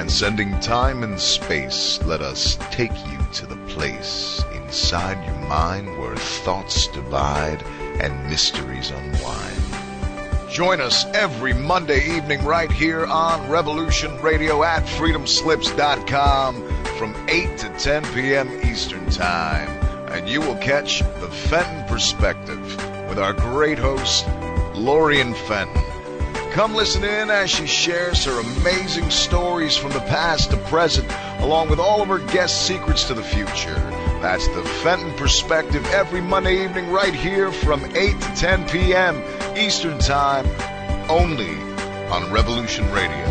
Transcending time and space, let us take you to the place inside your mind where thoughts divide and mysteries unwind. Join us every Monday evening right here on Revolution Radio at freedomslips.com from 8 to 10 p.m. Eastern Time. And you will catch the Fenton Perspective with our great host, Lorian Fenton. Come listen in as she shares her amazing stories from the past to present, along with all of her guest secrets to the future. That's the Fenton Perspective every Monday evening right here from 8 to 10 p.m. Eastern Time, only on Revolution Radio.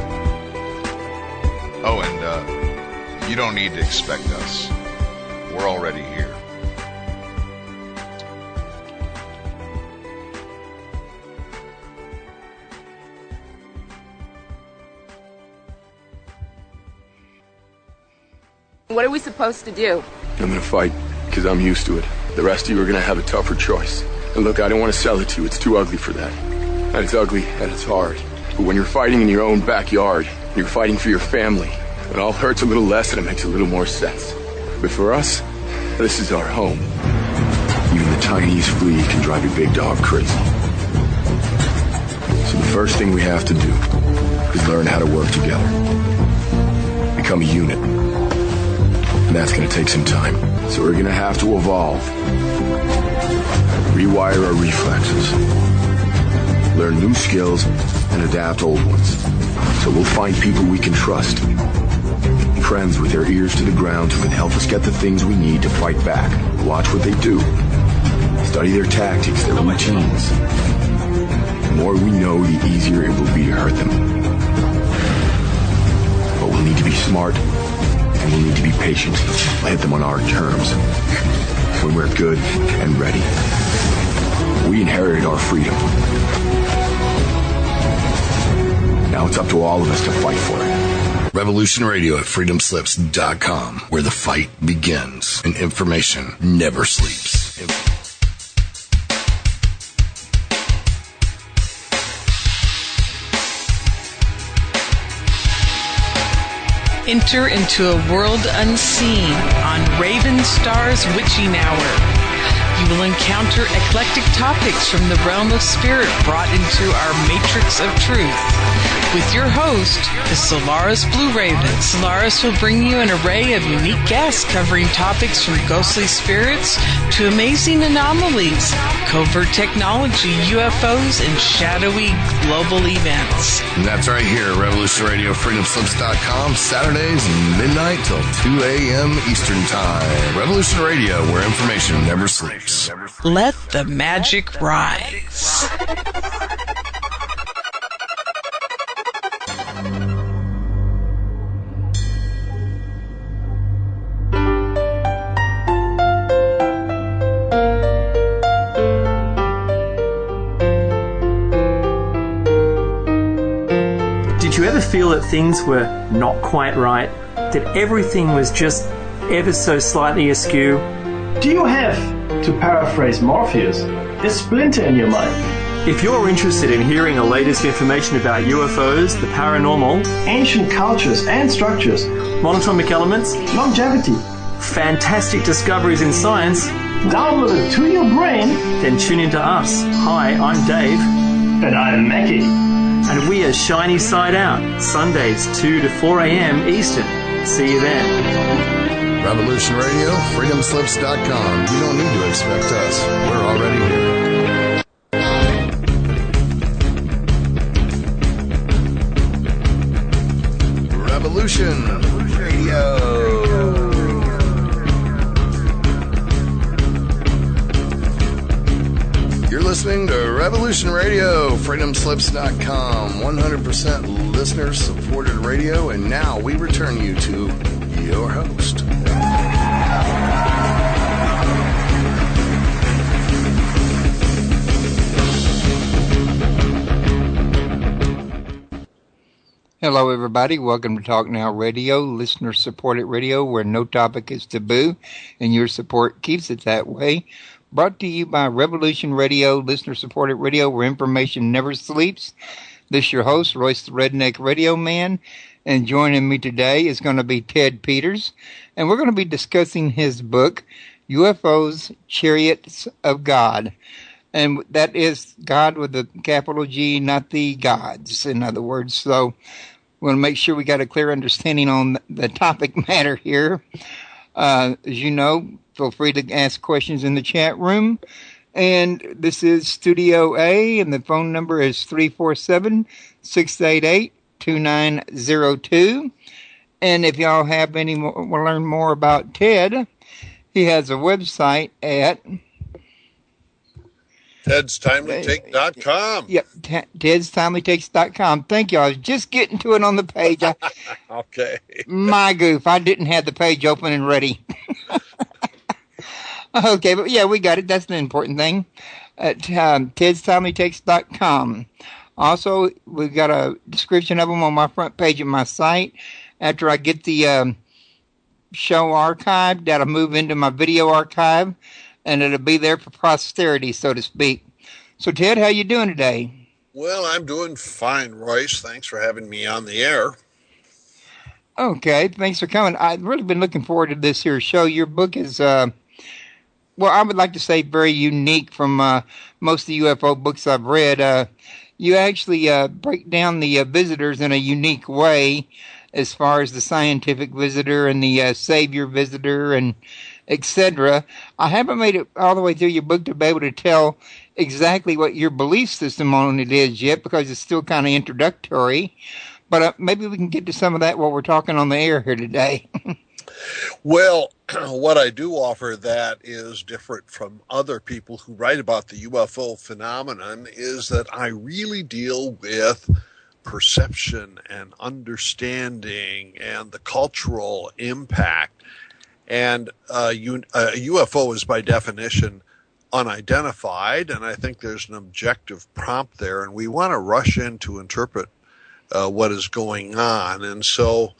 Oh, and you don't need to expect us. We're already here. What are we supposed to do? I'm gonna fight, because I'm used to it. The rest of you are gonna have a tougher choice. And look, I don't want to sell it to you. It's too ugly for that. And it's ugly, and it's hard. But when you're fighting in your own backyard, you're fighting for your family. It all hurts a little less, and it makes a little more sense. But for us, this is our home. Even the tiniest flea can drive a big dog crazy. So the first thing we have to do is learn how to work together. Become a unit. And that's going to take some time. So we're going to have to evolve. Rewire our reflexes. Learn new skills and adapt old ones. So we'll find people we can trust. Friends with their ears to the ground who can help us get the things we need to fight back. Watch what they do. Study their tactics, their routines. The more we know, the easier it will be to hurt them. But we'll need to be smart. And we'll need to be patient. We'll hit them on our terms. When we're good and ready. We inherited our freedom. Now it's up to all of us to fight for it. Revolution Radio at freedomslips.com, where the fight begins and information never sleeps. Enter into a world unseen on Raven Star's Witching Hour. You will encounter eclectic topics from the realm of spirit brought into our matrix of truth. With your host, the Solaris Blue Raven. Solaris will bring you an array of unique guests covering topics from ghostly spirits to amazing anomalies, covert technology, UFOs, and shadowy global events. And that's right here, Revolution Radio, freedomslips.com, Saturdays, midnight till 2 a.m. Eastern Time. Revolution Radio, where information never sleeps. Let the magic rise. Did you ever feel that things were not quite right? That everything was just ever so slightly askew? Do you have, to paraphrase Morpheus, a splinter in your mind? If you're interested in hearing the latest information about UFOs, the paranormal, ancient cultures and structures, monatomic elements, longevity, fantastic discoveries in science, downloaded to your brain, then tune into us. Hi, I'm Dave. And I'm Mackie. And we are Shiny Side Out, Sundays 2 to 4 a.m. Eastern. See you then. Revolution Radio, freedomslips.com. You don't need to expect us. We're already here. Revolution Radio. You're listening to Revolution Radio, freedomslips.com, 100% listener-supported radio, and now we return you to your host. Hello, everybody. Welcome to Talk Now Radio, listener-supported radio, where no topic is taboo, and your support keeps it that way. Brought to you by Revolution Radio, listener-supported radio, where information never sleeps. This is your host, Royce the Redneck Radio Man, and joining me today is going to be Ted Peters, and we're going to be discussing his book, UFOs, Chariots of God. And that is God with a capital G, not the gods, in other words. So we want to make sure we got a clear understanding on the topic matter here. As you know, feel free to ask questions in the chat room. And this is Studio A, and the phone number is 347-688-2902. And if y'all have any more, want to learn more about Ted, he has a website at TedsTimelyTake.com. Yep, TedsTimelyTakes.com. Thank you. I was just getting to it on the page. Okay. My goof. I didn't have the page open and ready. Okay, but yeah, we got it. That's the important thing. At TedsTimelyTakes.com. Also, we've got a description of them on my front page of my site. After I get the show archived, that'll move into my video archive, and it'll be there for posterity, so to speak. So, Ted, how you doing today? Well, I'm doing fine, Royce. Thanks for having me on the air. Okay, thanks for coming. I've really been looking forward to this here show. Your book is, well, I would like to say very unique from most of the UFO books I've read. You actually break down the visitors in a unique way as far as the scientific visitor and the savior visitor and etc. I haven't made it all the way through your book to be able to tell exactly what your belief system on it is yet, because it's still kind of introductory. But maybe we can get to some of that while we're talking on the air here today. Well, what I do offer that is different from other people who write about the UFO phenomenon is that I really deal with perception and understanding and the cultural impact. And a UFO is by definition unidentified, and I think there's an objective prompt there, and we want to rush in to interpret what is going on. And so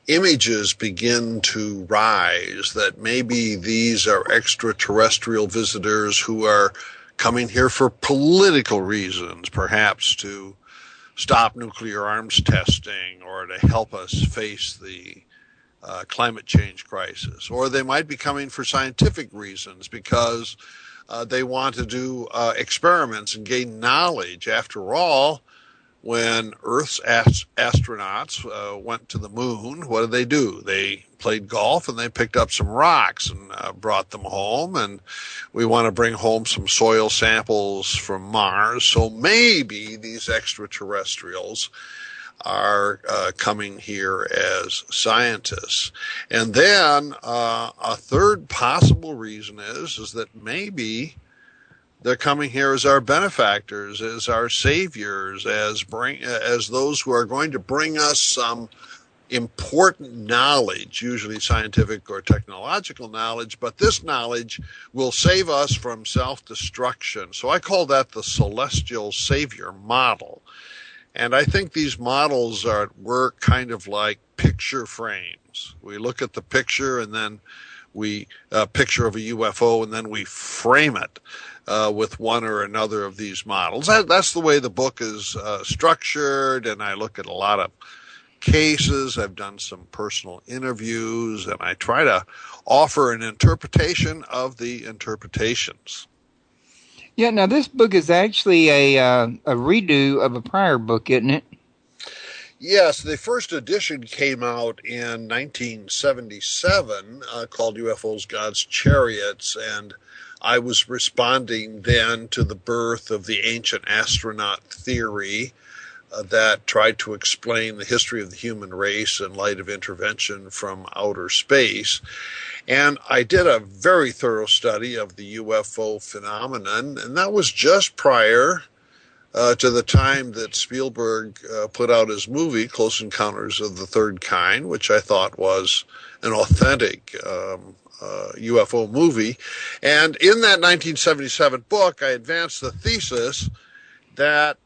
images begin to rise that maybe these are extraterrestrial visitors who are coming here for political reasons, perhaps to stop nuclear arms testing or to help us face the climate change crisis. Or they might be coming for scientific reasons because they want to do experiments and gain knowledge. After all, when Earth's astronauts went to the moon, what did? They played golf and they picked up some rocks and brought them home. And we want to bring home some soil samples from Mars. So maybe these extraterrestrials are coming here as scientists. And then a third possible reason is that maybe they're coming here as our benefactors, as our saviors, as those who are going to bring us some important knowledge, usually scientific or technological knowledge, but this knowledge will save us from self-destruction. So I call that the celestial savior model. And I think these models are at work kind of like picture frames. We look at the picture and then we picture of a UFO and then we frame it with one or another of these models. That's the way the book is structured, and I look at a lot of cases. I've done some personal interviews, and I try to offer an interpretation of the interpretations. Yeah, now this book is actually a redo of a prior book, isn't it? Yes, the first edition came out in 1977 called UFOs, God's Chariots, and I was responding then to the birth of the ancient astronaut theory that tried to explain the history of the human race in light of intervention from outer space. And I did a very thorough study of the UFO phenomenon, and that was just prior to the time that Spielberg put out his movie, Close Encounters of the Third Kind, which I thought was an authentic UFO movie. And in that 1977 book, I advanced the thesis that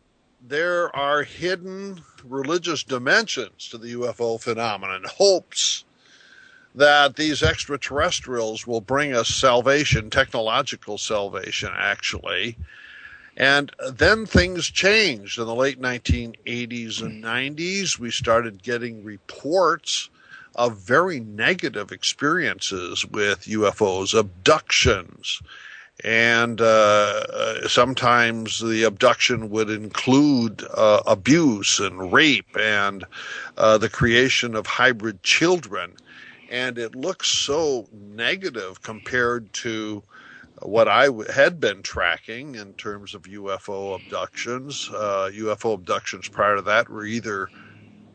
there are hidden religious dimensions to the UFO phenomenon, hopes that these extraterrestrials will bring us salvation, technological salvation, actually. And then things changed in the late 1980s and 90s. We started getting reports of very negative experiences with UFOs, abductions. And sometimes the abduction would include abuse and rape and the creation of hybrid children. And it looks so negative compared to what I had been tracking in terms of UFO abductions. UFO abductions prior to that were either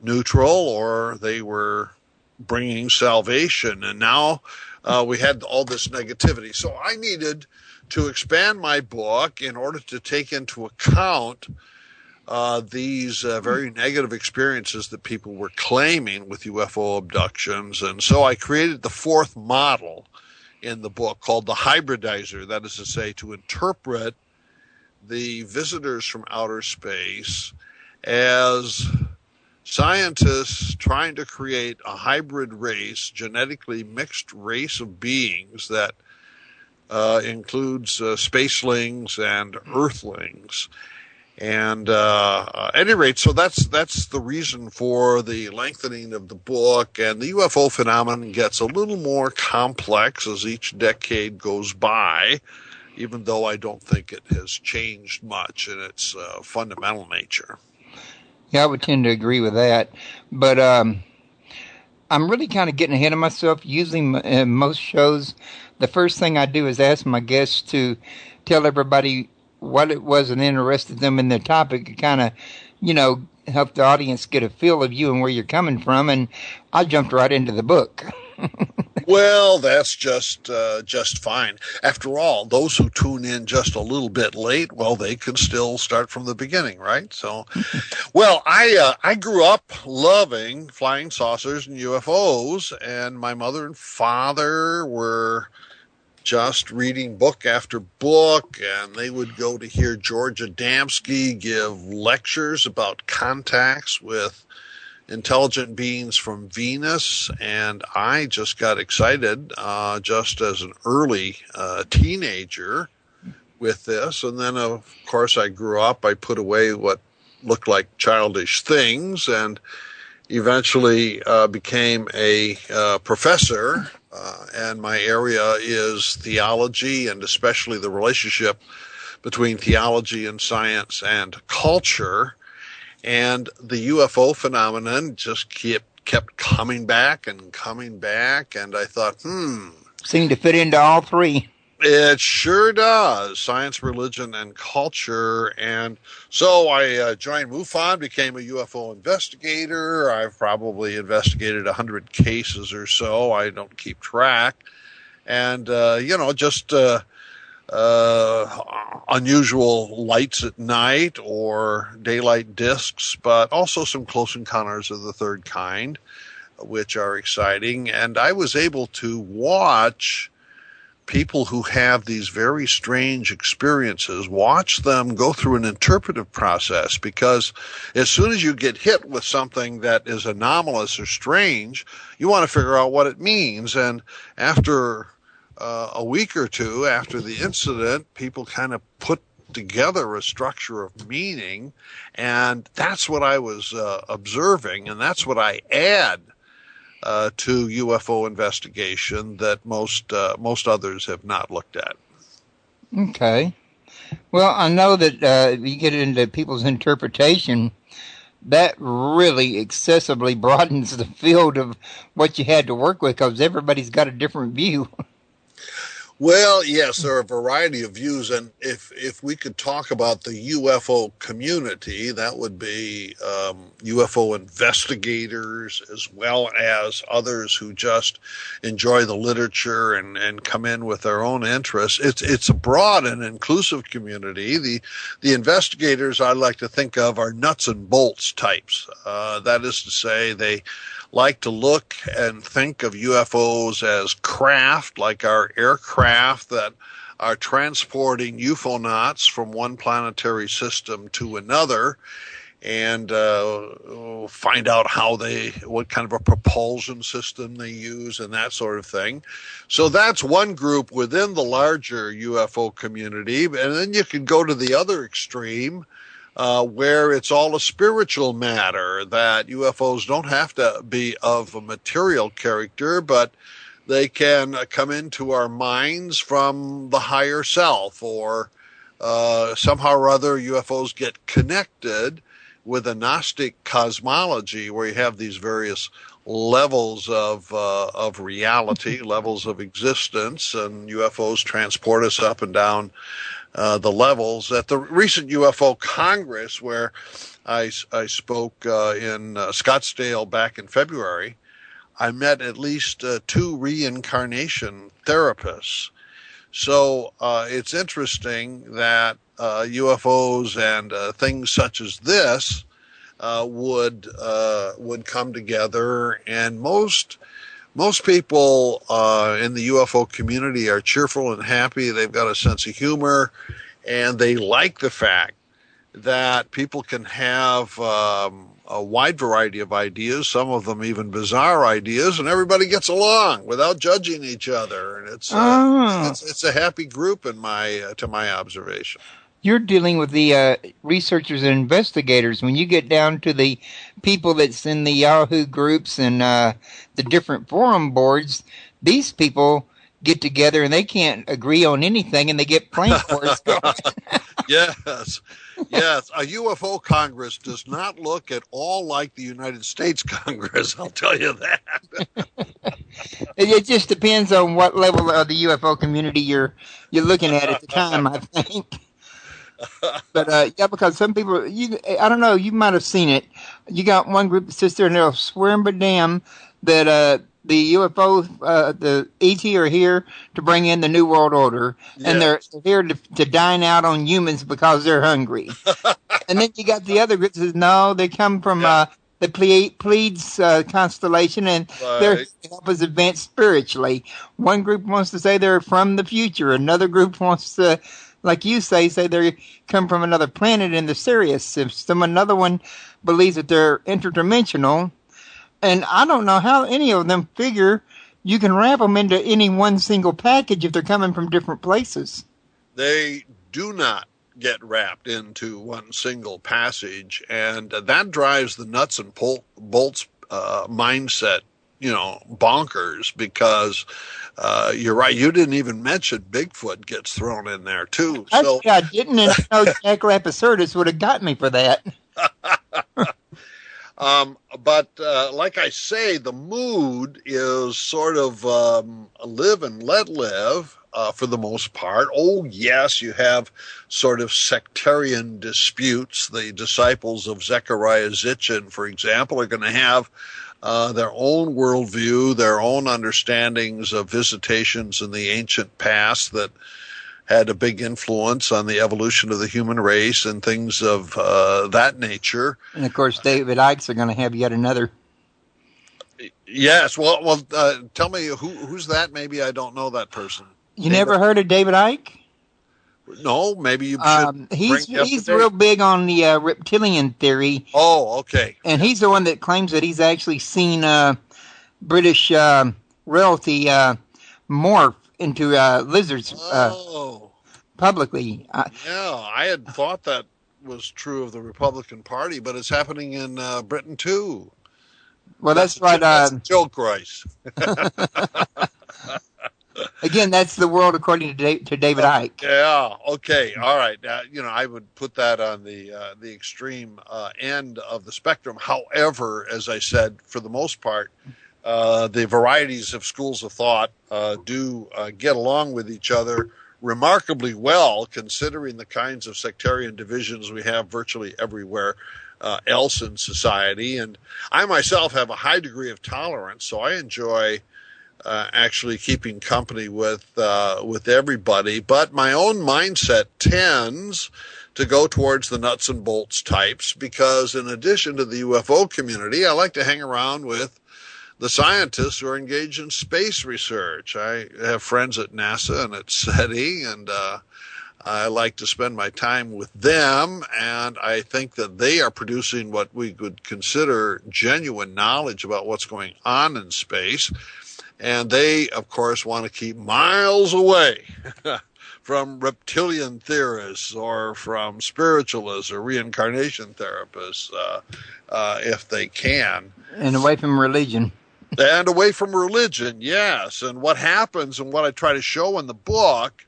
neutral or they were bringing salvation. And now we had all this negativity. So I needed to expand my book in order to take into account these very negative experiences that people were claiming with UFO abductions. And so I created the fourth model in the book called the hybridizer, that is to say, to interpret the visitors from outer space as scientists trying to create a hybrid race, genetically mixed race of beings that includes spacelings and earthlings. And at any rate, so that's the reason for the lengthening of the book. And the UFO phenomenon gets a little more complex as each decade goes by, even though I don't think it has changed much in its fundamental nature. Yeah, I would tend to agree with that. But I'm really kind of getting ahead of myself. Usually most shows, the first thing I do is ask my guests to tell everybody what it was that interested them in their topic, and kind of, help the audience get a feel of you and where you're coming from. And I jumped right into the book. Well, that's just fine. After all, those who tune in just a little bit late, well, they can still start from the beginning, right? So, well, I grew up loving flying saucers and UFOs, and my mother and father were just reading book after book, and they would go to hear George Adamski give lectures about contacts with intelligent beings from Venus, and I just got excited just as an early teenager with this. And then, of course, I grew up. I put away what looked like childish things and eventually became a professor, and my area is theology, and especially the relationship between theology and science and culture. And the UFO phenomenon just kept coming back, and I thought, seemed to fit into all three. It sure does. Science, religion, and culture. And so I joined MUFON, became a UFO investigator. I've probably investigated 100 cases or so. I don't keep track. And, just unusual lights at night or daylight discs, but also some close encounters of the third kind, which are exciting. And I was able to watch people who have these very strange experiences, watch them go through an interpretive process, because as soon as you get hit with something that is anomalous or strange, you want to figure out what it means. And after a week or two after the incident, people kind of put together a structure of meaning, and that's what I was observing, and that's what I add to UFO investigation that most others have not looked at. Okay. Well, I know that you get into people's interpretation, that really excessively broadens the field of what you had to work with, because everybody's got a different view. Well, yes, there are a variety of views, and if we could talk about the UFO community, that would be UFO investigators as well as others who just enjoy the literature and come in with their own interests. It's a broad and inclusive community. The investigators I like to think of are nuts and bolts types. That is to say, they like to look and think of UFOs as craft, like our aircraft that are transporting UFOnauts from one planetary system to another. and find out what kind of a propulsion system they use and that sort of thing. So that's one group within the larger UFO community. And then you can go to the other extreme, where it's all a spiritual matter, that UFOs don't have to be of a material character, but they can come into our minds from the higher self, or somehow or other UFOs get connected with a Gnostic cosmology, where you have these various levels of reality, levels of existence, and UFOs transport us up and down the levels. At the recent UFO Congress, where I spoke in Scottsdale back in February, I met at least 2 reincarnation therapists. So it's interesting that UFOs and things such as this would come together, and most people in the UFO community are cheerful and happy. They've got a sense of humor, and they like the fact that people can have a wide variety of ideas, some of them even bizarre ideas, and everybody gets along without judging each other. And it's a happy group to my observation. You're dealing with the researchers and investigators. When you get down to the people that's in the Yahoo groups and the different forum boards, these people get together and they can't agree on anything, and they get flame wars going. Yes. A UFO Congress does not look at all like the United States Congress, I'll tell you that. It just depends on what level of the UFO community you're looking at the time, I think. But yeah, because some people, I don't know, you might have seen it. You got one group that sits there and they'll swear and be damn that the UFO, the ET are here to bring in the New World Order, and they're here to dine out on humans because they're hungry. And then you got the other group that says, no, they come from the Pleiades constellation, and they're to help us advance spiritually. One group wants to say they're from the future. Another group wants to, like you say they come from another planet in the Sirius system. Another one believes that they're interdimensional. And I don't know how any of them figure you can wrap them into any one single package if they're coming from different places. They do not get wrapped into one single passage, and that drives the nuts and bolts mindset, bonkers, because you're right. You didn't even mention Bigfoot gets thrown in there too. Actually, I didn't, and I know Jack Lapidus would have got me for that. But like I say, the mood is sort of live and let live for the most part. Oh, yes, you have sort of sectarian disputes. The disciples of Zecharia Sitchin, for example, are going to have their own worldview, their own understandings of visitations in the ancient past that had a big influence on the evolution of the human race and things of that nature. And, of course, David Icke's are going to have yet another. Yes. Well, tell me, who's that? Maybe I don't know that person. You never heard of David Icke? No, maybe you should. He's real big on the reptilian theory. Oh, okay. And he's the one that claims that he's actually seen British royalty morph into lizards publicly. I had thought that was true of the Republican Party, but it's happening in Britain too. Well, that's right. That's a joke, Rice. Again, that's the world according to David Icke. Yeah. Okay. All right. I would put that on the extreme end of the spectrum. However, as I said, for the most part, the varieties of schools of thought do get along with each other remarkably well, considering the kinds of sectarian divisions we have virtually everywhere else in society. And I myself have a high degree of tolerance, so I enjoy actually keeping company with everybody. But my own mindset tends to go towards the nuts and bolts types, because in addition to the UFO community, I like to hang around with the scientists who are engaged in space research. I have friends at NASA and at SETI, and I like to spend my time with them, and I think that they are producing what we could consider genuine knowledge about what's going on in space. And they, of course, want to keep miles away from reptilian theorists or from spiritualists or reincarnation therapists, if they can. And away from religion. And away from religion, yes. And what happens, and what I try to show in the book,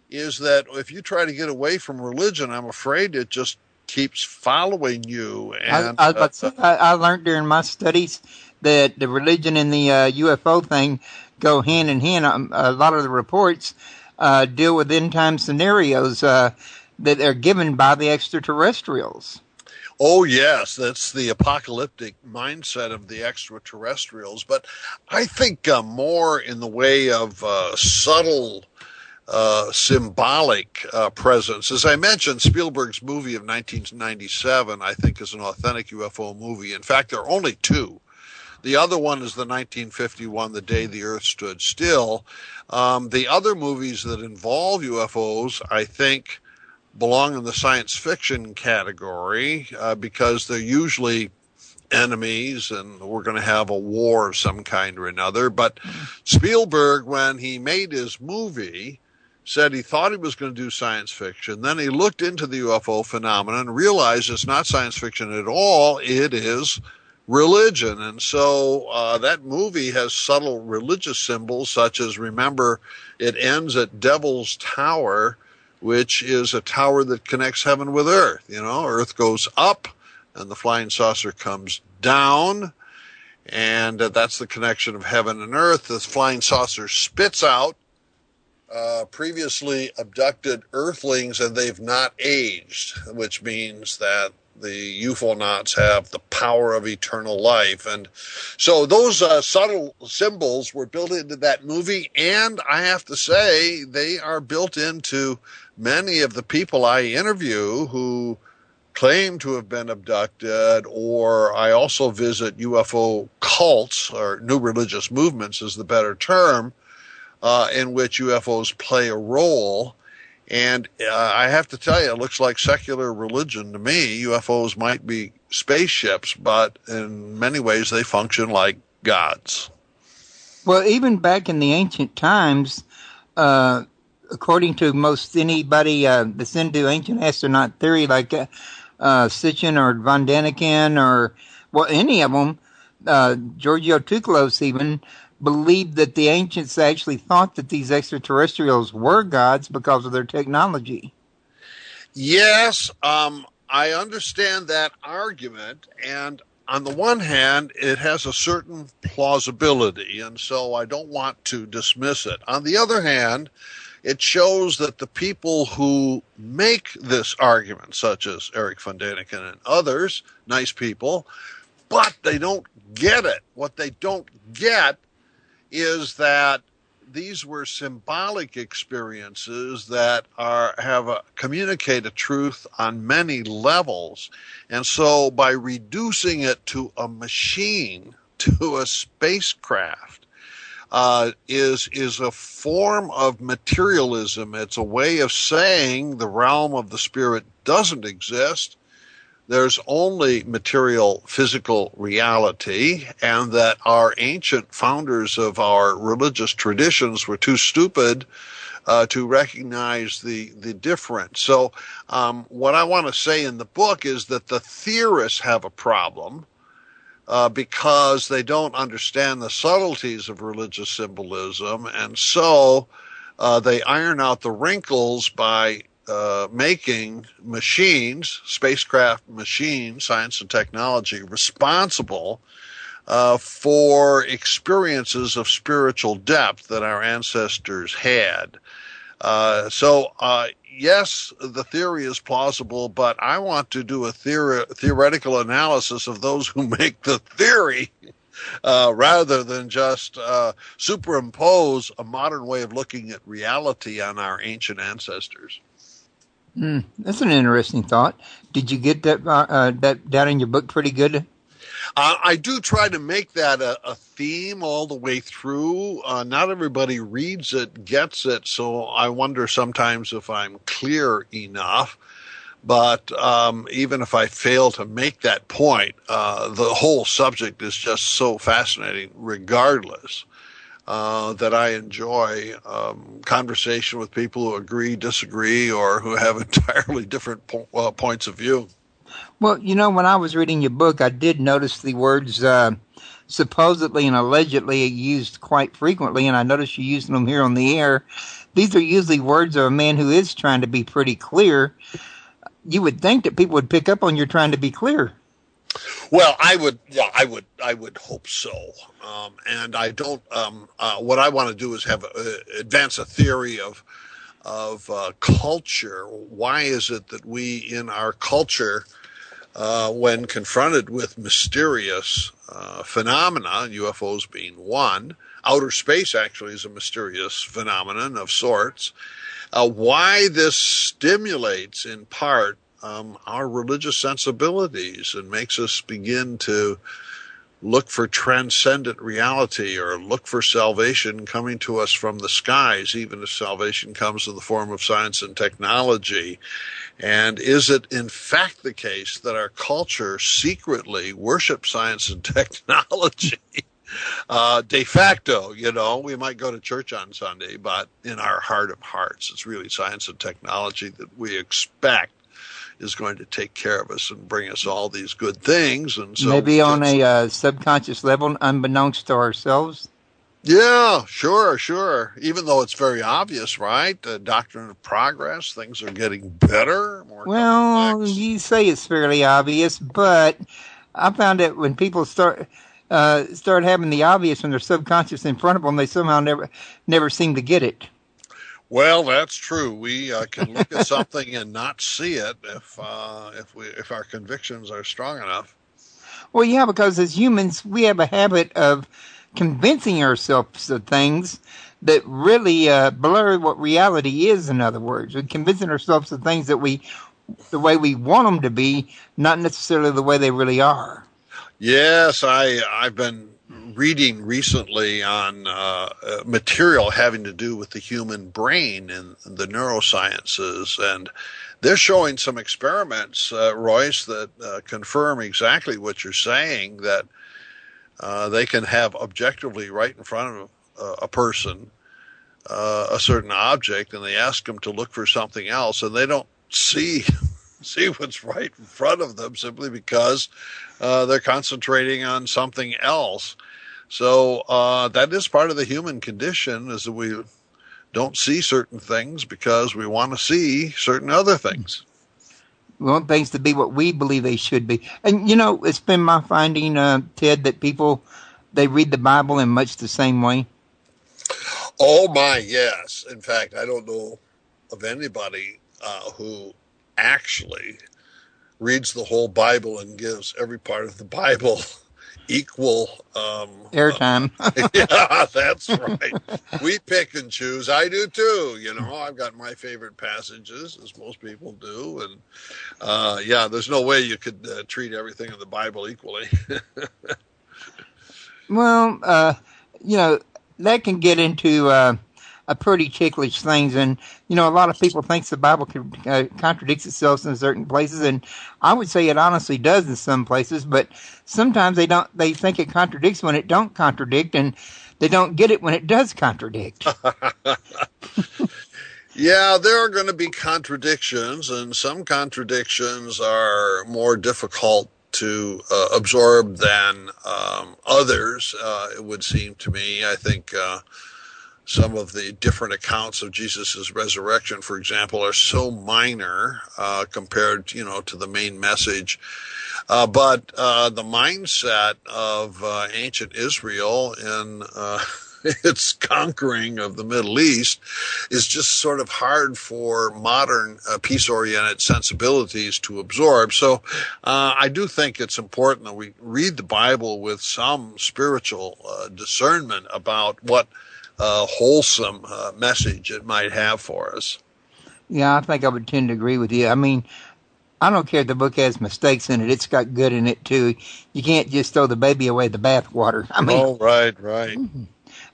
is that if you try to get away from religion, I'm afraid it just keeps following you. And I learned during my studies that the religion and the UFO thing go hand in hand. A lot of the reports deal with end-time scenarios that are given by the extraterrestrials. Oh, yes, that's the apocalyptic mindset of the extraterrestrials. But I think more in the way of subtle symbolic presence. As I mentioned, Spielberg's movie of 1997, I think, is an authentic UFO movie. In fact, there are only two. The other one is the 1951, The Day the Earth Stood Still. The other movies that involve UFOs, I think, belong in the science fiction category because they're usually enemies and we're going to have a war of some kind or another. But Spielberg, when he made his movie, said he thought he was going to do science fiction. Then he looked into the UFO phenomenon and realized it's not science fiction at all. It is religion. And so that movie has subtle religious symbols, such as, remember, it ends at Devil's Tower, which is a tower that connects heaven with earth. You know, earth goes up and the flying saucer comes down. And that's the connection of heaven and earth. The flying saucer spits out previously abducted earthlings, and they've not aged, which means that the UFOnauts have the power of eternal life. And so those subtle symbols were built into that movie, and I have to say they are built into many of the people I interview who claim to have been abducted, or I also visit UFO cults, or new religious movements is the better term, in which UFOs play a role. And I have to tell you, it looks like secular religion to me. UFOs might be spaceships, but in many ways they function like gods. Well, even back in the ancient times, according to most anybody that's into ancient astronaut theory, like Sitchin or Von Daniken or, well, any of them, Giorgio Tsoukalos even, believed that the ancients actually thought that these extraterrestrials were gods because of their technology. Yes, I understand that argument, and on the one hand, it has a certain plausibility, and so I don't want to dismiss it. On the other hand, it shows that the people who make this argument, such as Eric von Daniken and others, nice people, but they don't get it. What they don't get is that these were symbolic experiences that communicate a truth on many levels. And so by reducing it to a machine, to a spacecraft, is a form of materialism. It's a way of saying the realm of the spirit doesn't exist. There's only material, physical reality, and that our ancient founders of our religious traditions were too stupid to recognize the difference. So what I want to say in the book is that the theorists have a problem because they don't understand the subtleties of religious symbolism, and so they iron out the wrinkles by making machines, spacecraft machines, science and technology, responsible for experiences of spiritual depth that our ancestors had. Yes, the theory is plausible, but I want to do a theoretical analysis of those who make the theory rather than just superimpose a modern way of looking at reality on our ancient ancestors. That's an interesting thought. Did you get that down in your book pretty good? I do try to make that a theme all the way through. Not everybody reads it, gets it, so I wonder sometimes if I'm clear enough. But even if I fail to make that point, the whole subject is just so fascinating regardless, that I enjoy conversation with people who agree, disagree, or who have entirely different points of view. Well, when I was reading your book, I did notice the words supposedly and allegedly used quite frequently, and I noticed you using them here on the air. These are usually words of a man who is trying to be pretty clear. You would think that people would pick up on you're trying to be clear. Well, I would hope so. And I don't. What I want to do is advance a theory of culture. Why is it that we in our culture, when confronted with mysterious phenomena, UFOs being one, outer space actually is a mysterious phenomenon of sorts, why this stimulates in part our religious sensibilities and makes us begin to look for transcendent reality or look for salvation coming to us from the skies, even if salvation comes in the form of science and technology. And is it in fact the case that our culture secretly worships science and technology? De facto, we might go to church on Sunday, but in our heart of hearts, it's really science and technology that we expect is going to take care of us and bring us all these good things. And so maybe on a subconscious level, unbeknownst to ourselves. Yeah, sure. Even though it's very obvious, right? The doctrine of progress, things are getting better. More complex. You say it's fairly obvious, but I found that when people start having the obvious when they're subconscious in front of them, they somehow never seem to get it. Well, that's true. We can look at something and not see it if our convictions are strong enough. Well, yeah, because as humans, we have a habit of convincing ourselves of things that really blur what reality is. In other words, we're convincing ourselves of things that the way we want them to be, not necessarily the way they really are. Yes, I've been reading recently on material having to do with the human brain and the neurosciences, and they're showing some experiments, Royce, that confirm exactly what you're saying, that they can have objectively right in front of a person a certain object, and they ask them to look for something else, and they don't see what's right in front of them simply because they're concentrating on something else. So that is part of the human condition, is that we don't see certain things because we want to see certain other things. We want things to be what we believe they should be. And, it's been my finding, Ted, that people, they read the Bible in much the same way. Oh, my, yes. In fact, I don't know of anybody who actually reads the whole Bible and gives every part of the Bible equal airtime. Yeah, that's right. We pick and choose. I do too. I've got my favorite passages, as most people do, and there's no way you could treat everything in the Bible equally. Well, that can get into a pretty ticklish things, and a lot of people think the Bible contradicts itself in certain places, and I would say it honestly does in some places, but sometimes they think it contradicts when it don't contradict, and they don't get it when it does contradict. Yeah, there are going to be contradictions, and some contradictions are more difficult to absorb than others, it would seem to me. I think some of the different accounts of Jesus' resurrection, for example, are so minor compared, to the main message. But the mindset of ancient Israel in its conquering of the Middle East is just sort of hard for modern peace-oriented sensibilities to absorb. So I do think it's important that we read the Bible with some spiritual discernment about what wholesome message it might have for us. Yeah, I think I would tend to agree with you. I mean, I don't care if the book has mistakes in it. It's got good in it, too. You can't just throw the baby away with the bathwater. Right.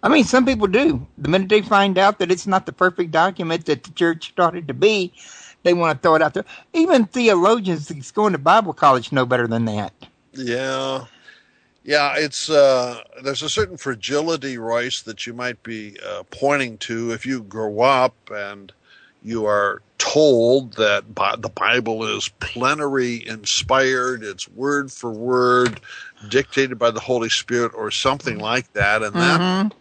I mean, some people do. The minute they find out that it's not the perfect document that the church thought it to be, they want to throw it out there. Even theologians that's going to Bible college know better than that. Yeah, it's there's a certain fragility, Royce, that you might be pointing to if you grow up and you are told that the Bible is plenary inspired, it's word for word, dictated by the Holy Spirit or something like that, and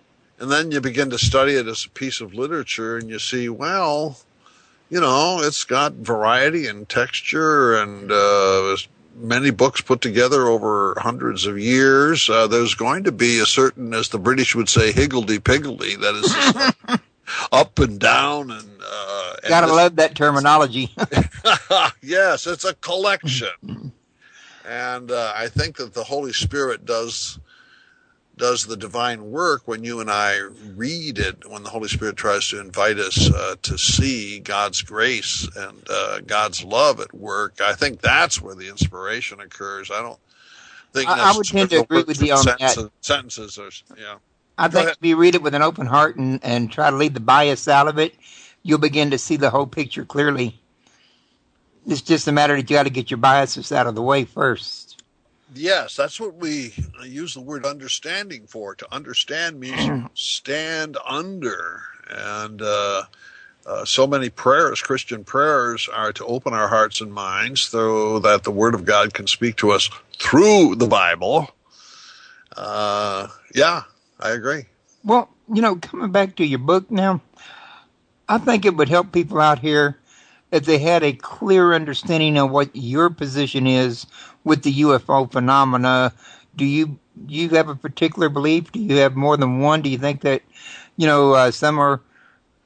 then you begin to study it as a piece of literature and you see, well, you know, it's got variety and texture and many books put together over hundreds of years. There's going to be a certain, as the British would say, higgledy-piggledy, that is just up and down. And gotta love that terminology. Yes, it's a collection. And I think that the Holy Spirit does the divine work when you and I read it, when the Holy Spirit tries to invite us to see God's grace and God's love at work. I think that's where the inspiration occurs. I don't think I would tend to agree with you on that. Sentences are, I think if you read it with an open heart and try to leave the bias out of it, you'll begin to see the whole picture clearly. It's just a matter that you got to get your biases out of the way first. Yes, that's what we use the word understanding for. To understand means you stand under. And so many prayers, Christian prayers, are to open our hearts and minds so that the Word of God can speak to us through the Bible. Yeah, I agree. Well, you know, coming back to your book now, I think it would help people out here if they had a clear understanding of what your position is with the UFO phenomena. Do you have a particular belief? Do you have more than one? Do you think that, you know, some are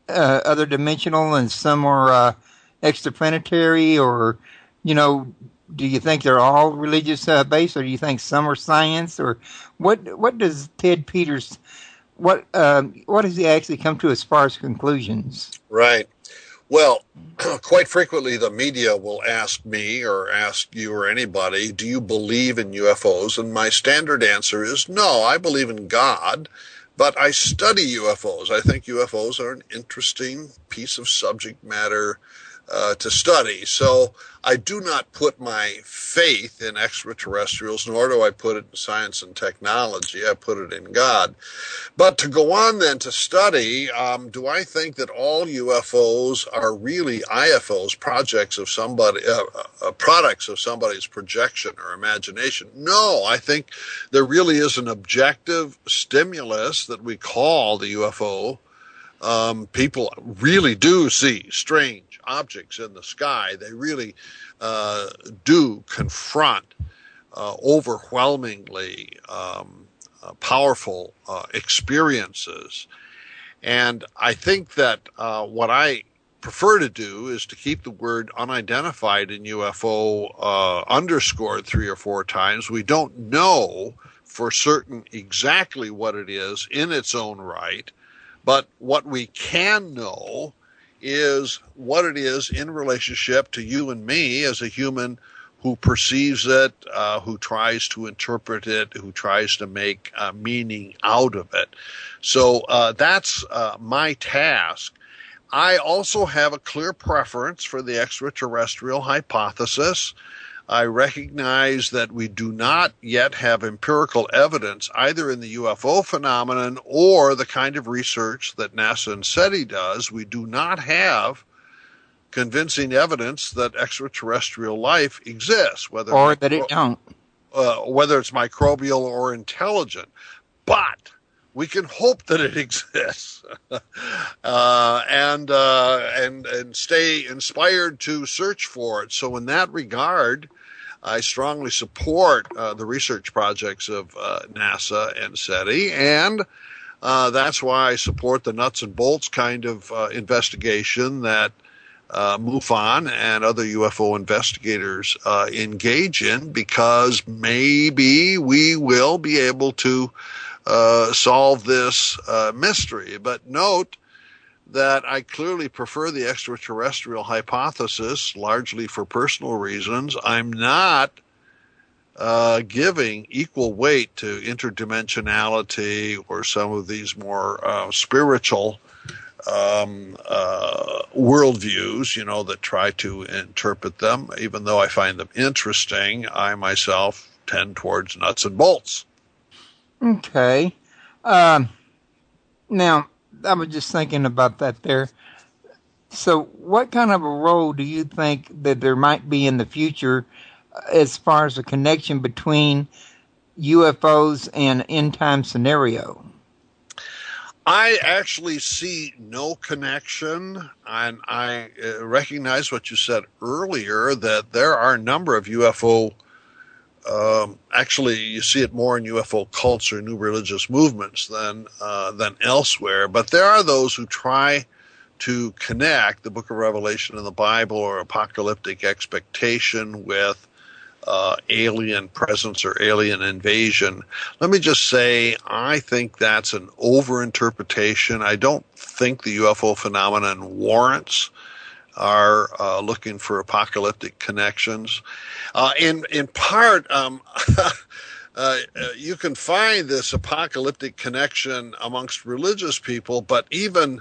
other dimensional and some are extraplanetary, or, you know, do you think they're all religious based, or do you think some are science, or what does Ted Peters, what does he actually come to as far as conclusions? Right. Well, quite frequently the media will ask me or ask you or anybody, do you believe in UFOs? And my standard answer is no, I believe in God, but I study UFOs. I think UFOs are an interesting piece of subject matter to study. So I do not put my faith in extraterrestrials, nor do I put it in science and technology. I put it in God. But to go on then to study, do I think that all UFOs are really IFOs, projects of somebody, products of somebody's projection or imagination? No, I think there really is an objective stimulus that we call the UFO. People really do see strange objects in the sky. They really do confront overwhelmingly powerful experiences. And I think that what I prefer to do is to keep the word unidentified in UFO underscored 3 or 4 times. We don't know for certain exactly what it is in its own right, but what we can know is what it is in relationship to you and me as a human who perceives it, who tries to interpret it, who tries to make meaning out of it. So that's my task. I also have a clear preference for the extraterrestrial hypothesis. I recognize that we do not yet have empirical evidence either in the UFO phenomenon or the kind of research that NASA and SETI does. We do not have convincing evidence that extraterrestrial life exists, whether that it don't, whether it's microbial or intelligent. But we can hope that it exists, and stay inspired to search for it. So in that regard, I strongly support the research projects of NASA and SETI, and that's why I support the nuts and bolts kind of investigation that MUFON and other UFO investigators engage in, because maybe we will be able to solve this mystery. But note that I clearly prefer the extraterrestrial hypothesis, largely for personal reasons. I'm not giving equal weight to interdimensionality or some of these more spiritual worldviews, that try to interpret them. Even though I find them interesting, I myself tend towards nuts and bolts. Okay. Now, I was just thinking about that there. So what kind of a role do you think that there might be in the future as far as the connection between UFOs and end-time scenario? I actually see no connection, and I recognize what you said earlier, that there are a number of UFO, actually you see it more in UFO cults or new religious movements than elsewhere, but there are those who try to connect the book of Revelation and the Bible or apocalyptic expectation with alien presence or alien invasion. Let me just say, I think that's an overinterpretation. I don't think the UFO phenomenon warrants our looking for apocalyptic connections. In part, you can find this apocalyptic connection amongst religious people, but even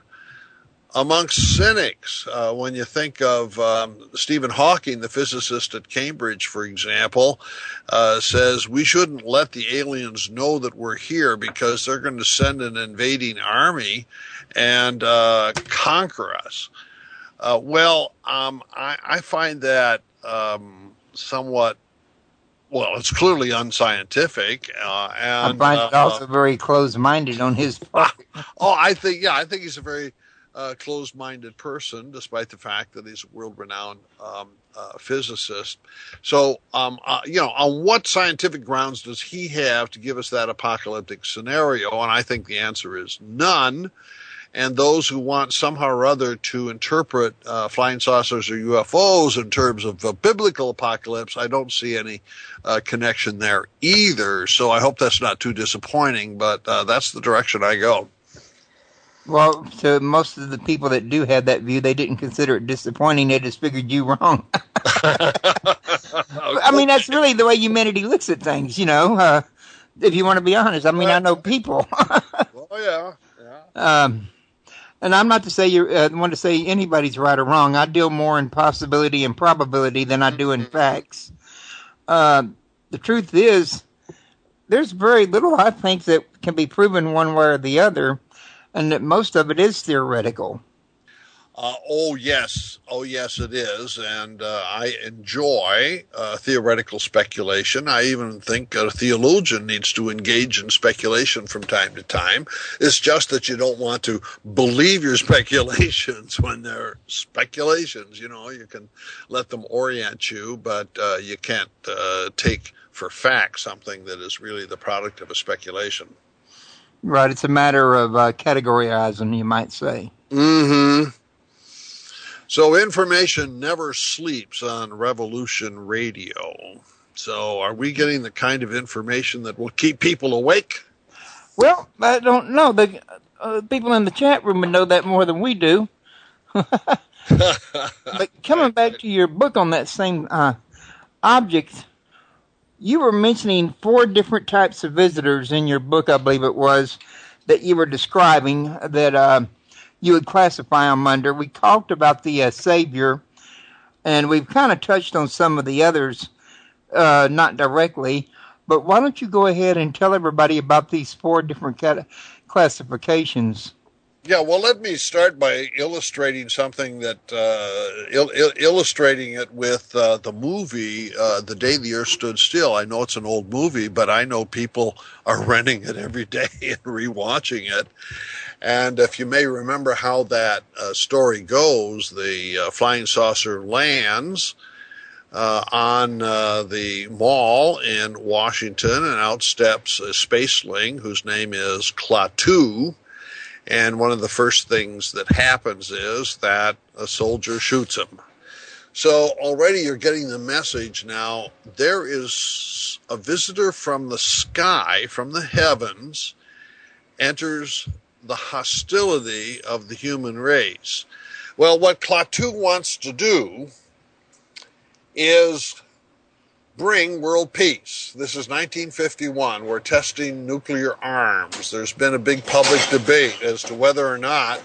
amongst cynics. When you think of Stephen Hawking, the physicist at Cambridge, for example, says we shouldn't let the aliens know that we're here because they're going to send an invading army and conquer us. I find that somewhat, it's clearly unscientific. And I find it also very closed-minded on his part. I think he's a very closed-minded person, despite the fact that he's a world-renowned physicist. So, on what scientific grounds does he have to give us that apocalyptic scenario? And I think the answer is none. And those who want somehow or other to interpret flying saucers or UFOs in terms of a biblical apocalypse, I don't see any connection there either. So I hope that's not too disappointing, but that's the direction I go. Well, to most of the people that do have that view, they didn't consider it disappointing. They just figured you wrong. I mean, that's really the way humanity looks at things, if you want to be honest. I mean, I know people. Yeah. And I'm not to say want to say anybody's right or wrong. I deal more in possibility and probability than I do in facts. The truth is, there's very little, I think, that can be proven one way or the other, and that most of it is theoretical. Yes, it is, and I enjoy theoretical speculation. I even think a theologian needs to engage in speculation from time to time. It's just that you don't want to believe your speculations when they're speculations. You can let them orient you, but you can't take for fact something that is really the product of a speculation. Right, it's a matter of categorizing, you might say. Mm-hmm. So information never sleeps on Revolution Radio. So are we getting the kind of information that will keep people awake? Well, I don't know. The people in the chat room would know that more than we do. But coming back to your book on that same object, you were mentioning 4 different types of visitors in your book, I believe it was, that you were describing that you would classify them under. We talked about the Savior, and we've kind of touched on some of the others, not directly, but why don't you go ahead and tell everybody about these 4 different classifications? Yeah, well, let me start by illustrating something that, illustrating it with the movie, The Day the Earth Stood Still. I know it's an old movie, but I know people are renting it every day and rewatching it. And if you may remember how that story goes, the flying saucer lands on the mall in Washington, and out steps a spaceling whose name is Klaatu. And one of the first things that happens is that a soldier shoots him. So already you're getting the message now. There is a visitor from the sky, from the heavens, enters the hostility of the human race. Well, what Klaatu wants to do is bring world peace. This is 1951. We're testing nuclear arms. There's been a big public debate as to whether or not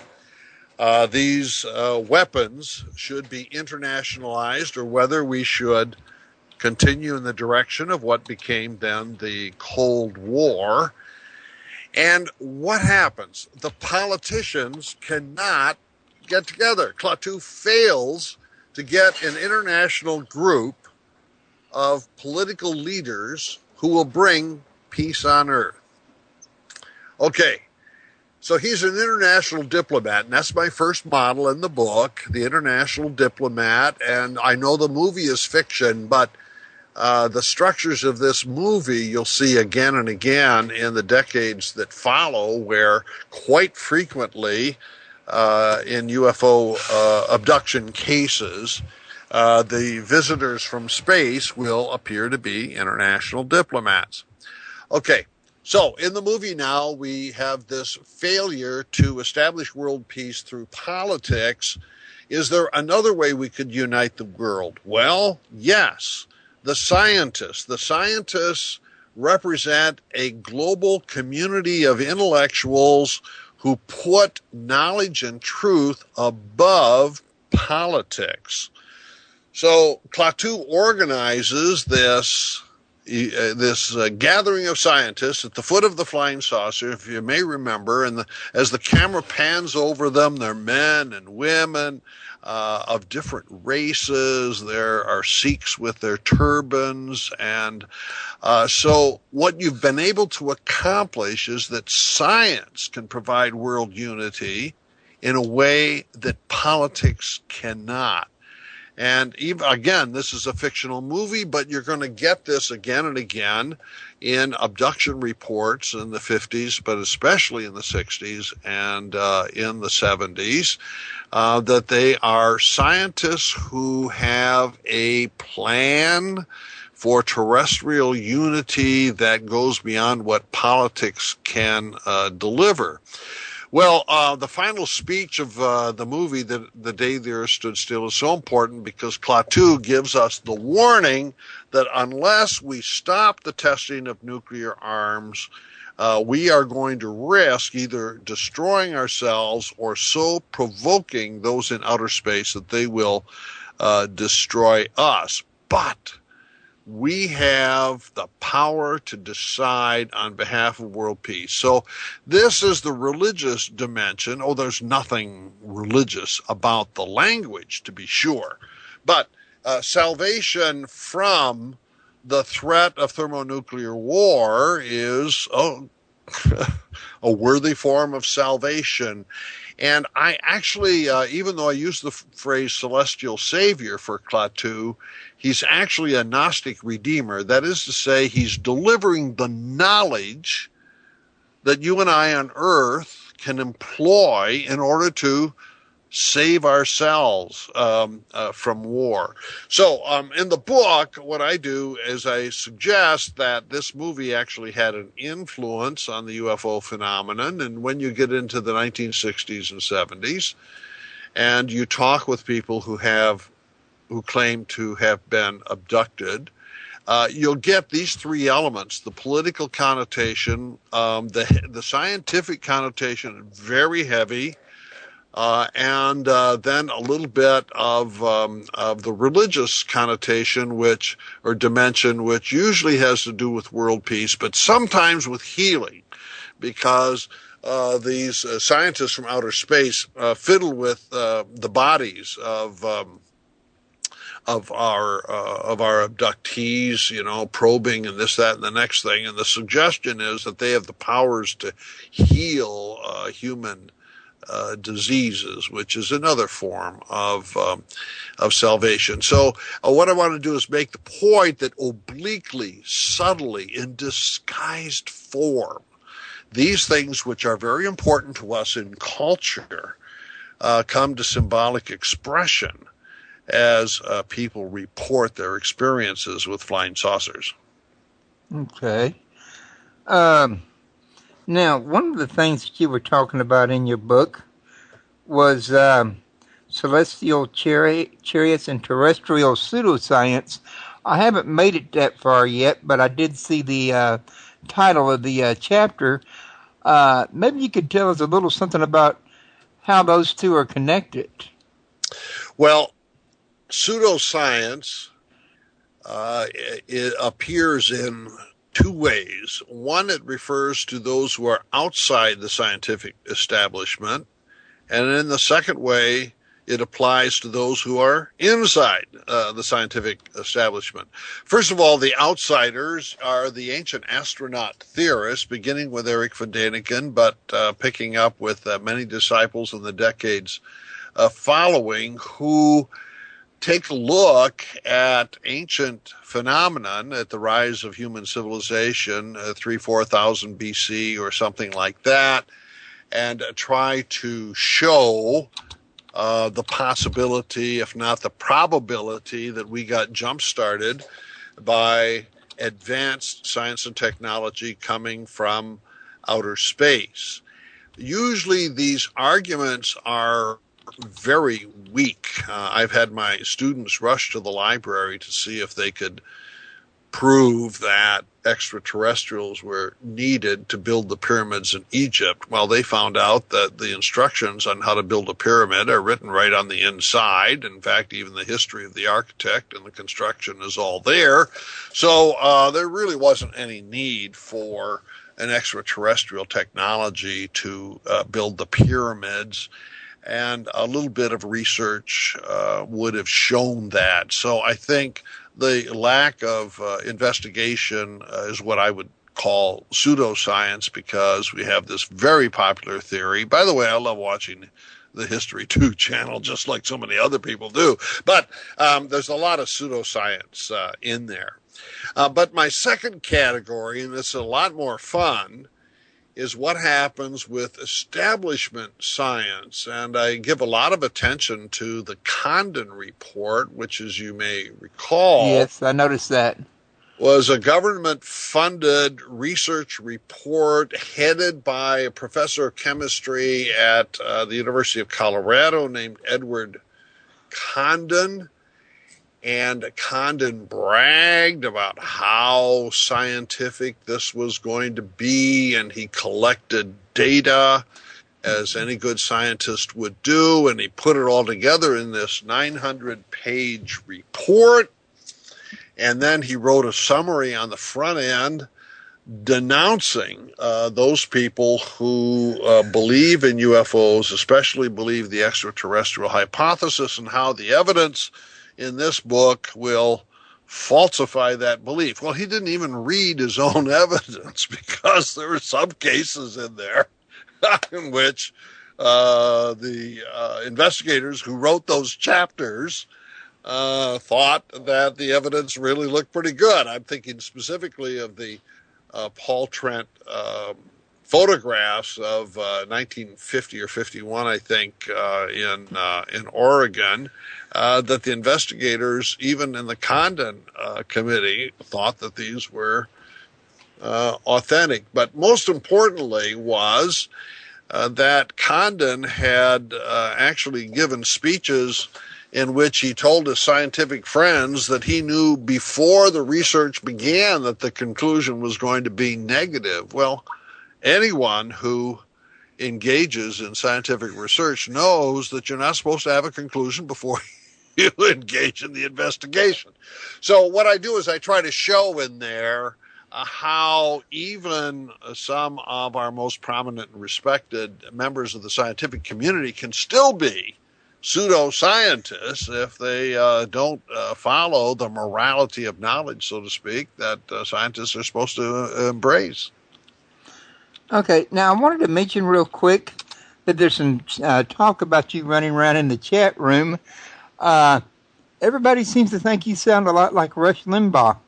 these weapons should be internationalized or whether we should continue in the direction of what became then the Cold War. And what happens? The politicians cannot get together. Klaatu fails to get an international group of political leaders who will bring peace on earth. Okay, so he's an international diplomat, and that's my first model in the book, the international diplomat. And I know the movie is fiction, but the structures of this movie you'll see again and again in the decades that follow, where quite frequently in UFO abduction cases, the visitors from space will appear to be international diplomats. Okay, so in the movie now we have this failure to establish world peace through politics. Is there another way we could unite the world? Well, yes. The scientists represent a global community of intellectuals who put knowledge and truth above politics. So Klaatu organizes this gathering of scientists at the foot of the flying saucer, if you may remember, and as the camera pans over them, they're men and women of different races. There are Sikhs with their turbans, and so what you've been able to accomplish is that science can provide world unity in a way that politics cannot. And even, again, this is a fictional movie, but you're going to get this again and again in abduction reports in the 50s, but especially in the 60s and in the 70s, that they are scientists who have a plan for terrestrial unity that goes beyond what politics can deliver. Well, the final speech of the movie, The Day the Earth Stood Still, is so important because Klaatu gives us the warning that unless we stop the testing of nuclear arms, we are going to risk either destroying ourselves or so provoking those in outer space that they will destroy us. But we have the power to decide on behalf of world peace. So this is the religious dimension. Oh, there's nothing religious about the language, to be sure. But salvation from the threat of thermonuclear war is a worthy form of salvation. And I actually, even though I use the phrase celestial savior for Klaatu, he's actually a Gnostic redeemer. That is to say, he's delivering the knowledge that you and I on earth can employ in order to save ourselves from war. So in the book, what I do is I suggest that this movie actually had an influence on the UFO phenomenon. And when you get into the 1960s and 70s, and you talk with people who claim to have been abducted, you'll get these three elements: the political connotation, the scientific connotation, very heavy, and then a little bit of the religious connotation, or dimension, which usually has to do with world peace, but sometimes with healing, because these scientists from outer space fiddle with the bodies of our abductees, probing and this, that, and the next thing. And the suggestion is that they have the powers to heal human diseases, which is another form of salvation. So what I want to do is make the point that obliquely, subtly, in disguised form, these things which are very important to us in culture come to symbolic expression as people report their experiences with flying saucers. Okay. Now, one of the things that you were talking about in your book was celestial chariots and terrestrial pseudoscience. I haven't made it that far yet, but I did see the title of the chapter. Maybe you could tell us a little something about how those two are connected. Well, pseudoscience it appears in two ways. One, it refers to those who are outside the scientific establishment. And in the second way, it applies to those who are inside the scientific establishment. First of all, the outsiders are the ancient astronaut theorists, beginning with Erich von Däniken, but picking up with many disciples in the decades following, who take a look at ancient phenomenon, at the rise of human civilization, 3,000-4,000 BC or something like that, and try to show the possibility, if not the probability, that we got jump-started by advanced science and technology coming from outer space. Usually these arguments are very weak. I've had my students rush to the library to see if they could prove that extraterrestrials were needed to build the pyramids in Egypt. Well, they found out that the instructions on how to build a pyramid are written right on the inside. In fact, even the history of the architect and the construction is all there. So there really wasn't any need for an extraterrestrial technology to build the pyramids. And a little bit of research would have shown that. So I think the lack of investigation is what I would call pseudoscience, because we have this very popular theory. By the way, I love watching the History 2 channel, just like so many other people do. But there's a lot of pseudoscience in there. But my second category, and it's a lot more fun, is what happens with establishment science. And I give a lot of attention to the Condon Report, which, as you may recall, yes, I noticed that, was a government-funded research report headed by a professor of chemistry at the University of Colorado named Edward Condon. And Condon bragged about how scientific this was going to be, and he collected data, as any good scientist would do, and he put it all together in this 900-page report. And then he wrote a summary on the front end denouncing those people who believe in UFOs, especially believe the extraterrestrial hypothesis, and how the evidence in this book will falsify that belief. Well, he didn't even read his own evidence, because there were some cases in there in which the investigators who wrote those chapters thought that the evidence really looked pretty good. I'm thinking specifically of the Paul Trent photographs of 1950 or 51, I think, in Oregon, that the investigators, even in the Condon committee, thought that these were authentic. But most importantly was that Condon had actually given speeches in which he told his scientific friends that he knew before the research began that the conclusion was going to be negative. Well, anyone who engages in scientific research knows that you're not supposed to have a conclusion before you engage in the investigation. So what I do is I try to show in there how even some of our most prominent and respected members of the scientific community can still be pseudoscientists if they don't follow the morality of knowledge, so to speak, that scientists are supposed to embrace. Okay, now I wanted to mention real quick that there's some talk about you running around in the chat room. Everybody seems to think you sound a lot like Rush Limbaugh.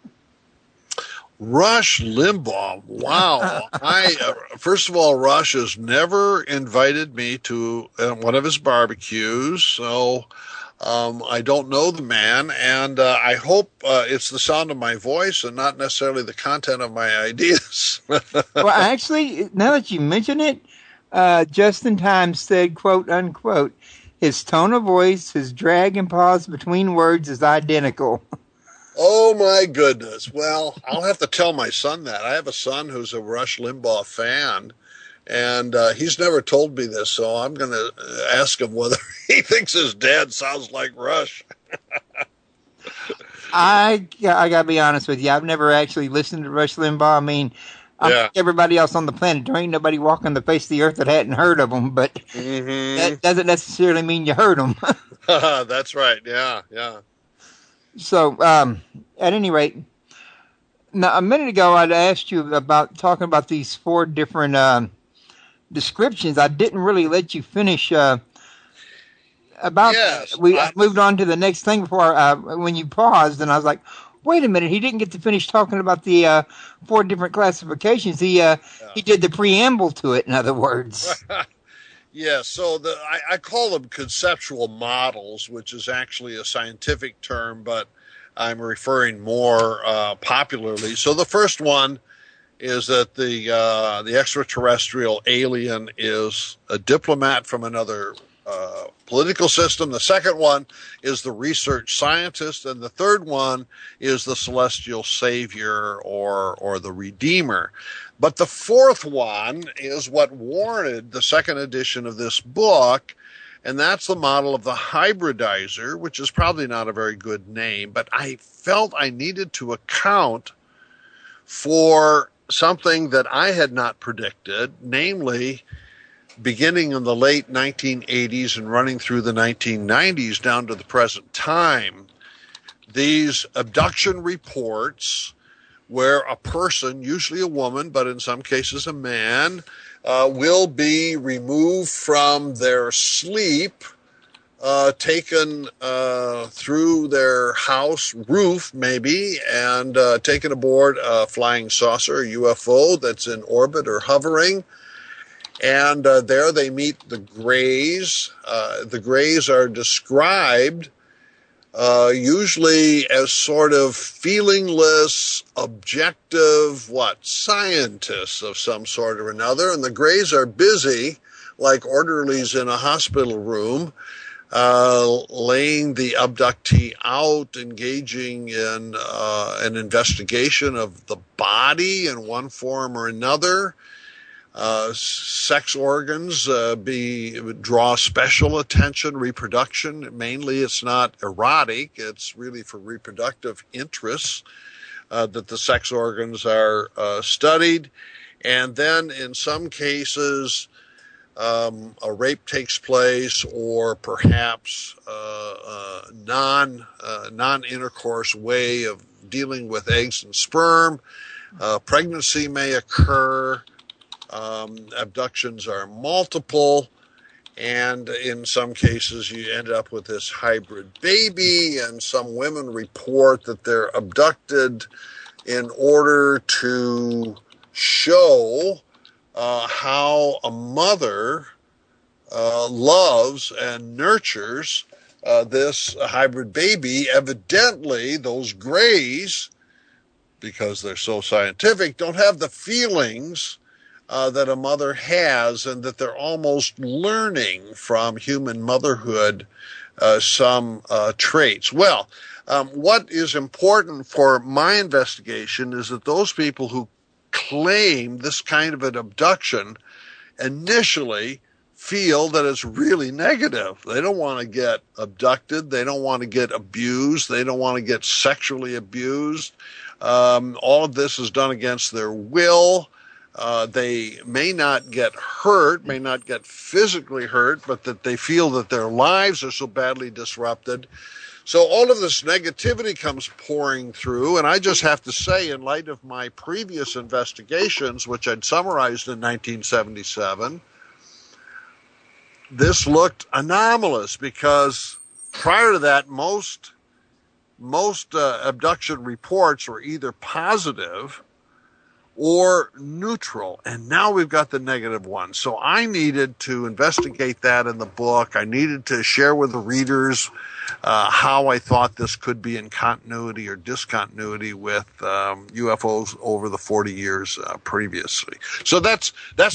Rush Limbaugh, wow. First of all, Rush has never invited me to one of his barbecues, so I don't know the man, and I hope it's the sound of my voice and not necessarily the content of my ideas. Well, actually, now that you mention it, Justin Times said, quote unquote, his tone of voice, his drag and pause between words is identical. Oh, my goodness. Well, I'll have to tell my son that. I have a son who's a Rush Limbaugh fan, and he's never told me this, so I'm going to ask him whether he thinks his dad sounds like Rush. I got to be honest with you. I've never actually listened to Rush Limbaugh. I mean, like everybody else on the planet, there ain't nobody walking the face of the earth that hadn't heard of him, but that doesn't necessarily mean you heard them. That's right. Yeah. So, at any rate, now a minute ago I'd asked you about talking about these 4 different descriptions. I didn't really let you finish about. Yes, I moved on to the next thing before when you paused, and I was like, wait a minute, he didn't get to finish talking about the 4 different classifications. He did the preamble to it, in other words. Yeah, so I call them conceptual models, which is actually a scientific term, but I'm referring more popularly. So the first one is that the extraterrestrial alien is a diplomat from another political system. The second one is the research scientist, and the third one is the celestial savior or the redeemer. But the fourth one is what warranted the second edition of this book, and that's the model of the hybridizer, which is probably not a very good name, but I felt I needed to account for something that I had not predicted, namely, beginning in the late 1980s and running through the 1990s down to the present time, these abduction reports where a person, usually a woman, but in some cases a man, will be removed from their sleep, taken through their house roof, maybe, and taken aboard a flying saucer, a UFO that's in orbit or hovering. And there they meet the Greys. The Greys are described usually as sort of feelingless, objective, scientists of some sort or another. And the Greys are busy, like orderlies in a hospital room, laying the abductee out, engaging in an investigation of the body in one form or another. Sex organs draw special attention. Reproduction, mainly it's not erotic, it's really for reproductive interests that the sex organs are studied. And then in some cases a rape takes place, or perhaps non-intercourse way of dealing with eggs and sperm. Pregnancy may occur. Abductions are multiple, and in some cases you end up with this hybrid baby, and some women report that they're abducted in order to show how a mother loves and nurtures this hybrid baby. Evidently, those Greys, because they're so scientific, don't have the feelings that a mother has, and that they're almost learning from human motherhood some traits. Well, what is important for my investigation is that those people who claim this kind of an abduction initially feel that it's really negative. They don't want to get abducted. They don't want to get abused. They don't want to get sexually abused. All of this is done against their will. They may not get hurt, may not get physically hurt, but that they feel that their lives are so badly disrupted. So all of this negativity comes pouring through, and I just have to say, in light of my previous investigations, which I'd summarized in 1977, this looked anomalous, because prior to that, most abduction reports were either positive or neutral. And now we've got the negative one. So I needed to investigate that in the book. I needed to share with the readers how I thought this could be in continuity or discontinuity with UFOs over the 40 years previously. So that's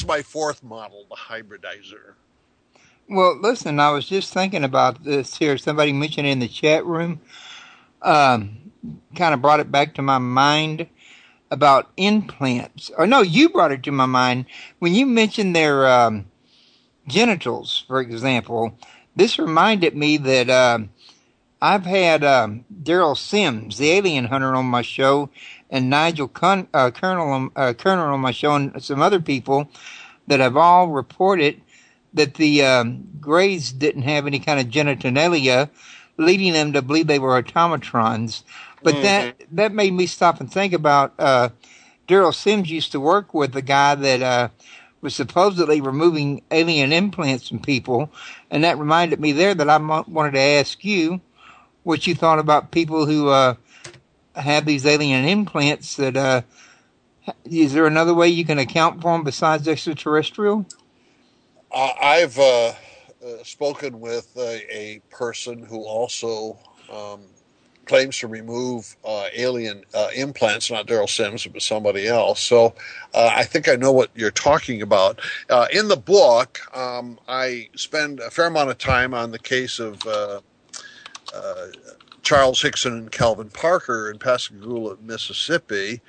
my fourth model, the hybridizer. Well, listen, I was just thinking about this here. Somebody mentioned in the chat room, kind of brought it back to my mind about implants. Or no, you brought it to my mind when you mentioned their genitals, for example. This reminded me that I've had Daryl Sims, the alien hunter, on my show, and Nigel Colonel on my show, and some other people that have all reported that the Greys didn't have any kind of genitalia, leading them to believe they were automatrons. But that made me stop and think about Daryl Sims used to work with a guy that was supposedly removing alien implants from people, and that reminded me there that I wanted to ask you what you thought about people who have these alien implants. That is there another way you can account for them besides extraterrestrial? I've spoken with a person who also claims to remove alien implants, not Daryl Sims, but somebody else. So I think I know what you're talking about. In the book, I spend a fair amount of time on the case of Charles Hickson and Calvin Parker in Pascagoula, Mississippi,